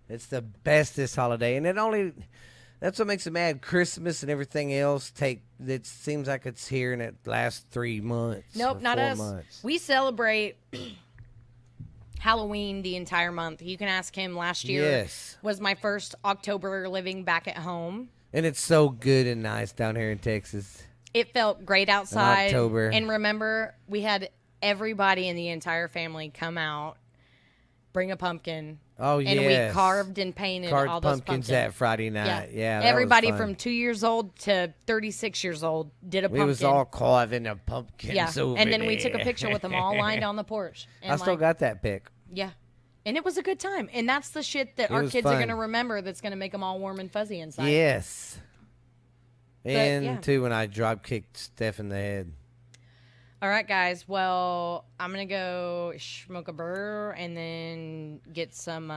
[SPEAKER 2] It's the best this holiday, and that's what makes it mad. Christmas and everything else it seems like it's here and it lasts 3 months.
[SPEAKER 1] Nope,
[SPEAKER 2] or
[SPEAKER 1] not
[SPEAKER 2] 4
[SPEAKER 1] us.
[SPEAKER 2] months.
[SPEAKER 1] We celebrate Halloween the entire month. You can ask him. Last year
[SPEAKER 2] Yes.
[SPEAKER 1] was my first October living back at home.
[SPEAKER 2] And it's so good and nice down here in Texas.
[SPEAKER 1] It felt great outside.
[SPEAKER 2] October.
[SPEAKER 1] And remember, we had everybody in the entire family come out, bring a pumpkin.
[SPEAKER 2] Oh,
[SPEAKER 1] And
[SPEAKER 2] yes.
[SPEAKER 1] we carved and painted
[SPEAKER 2] Carved
[SPEAKER 1] all those
[SPEAKER 2] pumpkins
[SPEAKER 1] pumpkins.
[SPEAKER 2] that Friday night. Yeah, that was
[SPEAKER 1] Everybody
[SPEAKER 2] fun.
[SPEAKER 1] from 2 years old to 36 years old did a
[SPEAKER 2] We
[SPEAKER 1] pumpkin.
[SPEAKER 2] was all carving a pumpkin.
[SPEAKER 1] yeah.
[SPEAKER 2] over
[SPEAKER 1] And then we took a
[SPEAKER 2] there.
[SPEAKER 1] picture with them all lined on the porch. And
[SPEAKER 2] I still got that pic.
[SPEAKER 1] Yeah. And it was a good time. And that's the shit that our
[SPEAKER 2] was
[SPEAKER 1] kids are
[SPEAKER 2] fun.
[SPEAKER 1] going to remember that's going to make them all warm and fuzzy inside.
[SPEAKER 2] Yes. And
[SPEAKER 1] yeah.
[SPEAKER 2] too, when I drop kicked Steph in the head.
[SPEAKER 1] All right, guys. Well, I'm going to go smoke a burr and then get some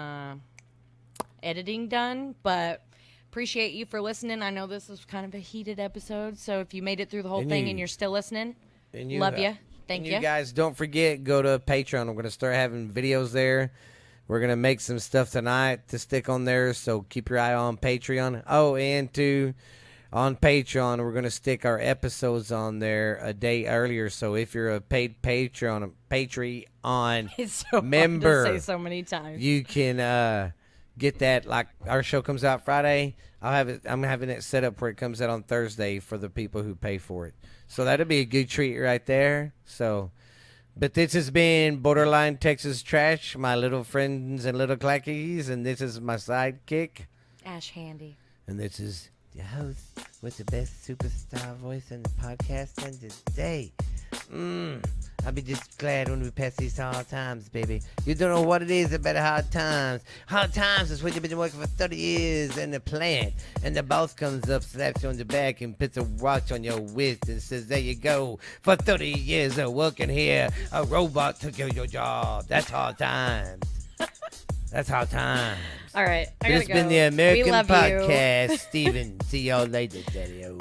[SPEAKER 1] editing done. But appreciate you for listening. I know this was kind of a heated episode. So if you made it through the whole
[SPEAKER 2] And
[SPEAKER 1] thing
[SPEAKER 2] you-
[SPEAKER 1] and you're still listening,
[SPEAKER 2] And
[SPEAKER 1] love you. Thank
[SPEAKER 2] and
[SPEAKER 1] you.
[SPEAKER 2] you guys, don't forget, go to Patreon. We're going to start having videos there. We're going to make some stuff tonight to stick on there, so keep your eye on Patreon. Oh, and on Patreon, we're going to stick our episodes on there a day earlier. So if you're a paid Patreon
[SPEAKER 1] It's so
[SPEAKER 2] member,
[SPEAKER 1] hard to say so many times.
[SPEAKER 2] you can get that. Like our show comes out Friday, I'm having it set up where it comes out on Thursday for the people who pay for it. So that'll be a good treat right there. So, but this has been Borderline Texas Trash, my little friends and little clackies, and this is my sidekick,
[SPEAKER 1] Ash Handy.
[SPEAKER 2] and this is the host with the best superstar voice in the podcast and today. I'll be just glad when we pass these hard times, baby. You don't know what it is about hard times. Hard times is when you've been working for 30 years in the plant, and the boss comes up, slaps you on the back, and puts a watch on your wrist and says, there you go. For 30 years of working here, a robot took your job. That's hard times. That's hard times.
[SPEAKER 1] All right. I
[SPEAKER 2] This
[SPEAKER 1] gotta
[SPEAKER 2] has been
[SPEAKER 1] go.
[SPEAKER 2] the American
[SPEAKER 1] We love you.
[SPEAKER 2] Podcast. Steven, see y'all later, Daddy-o.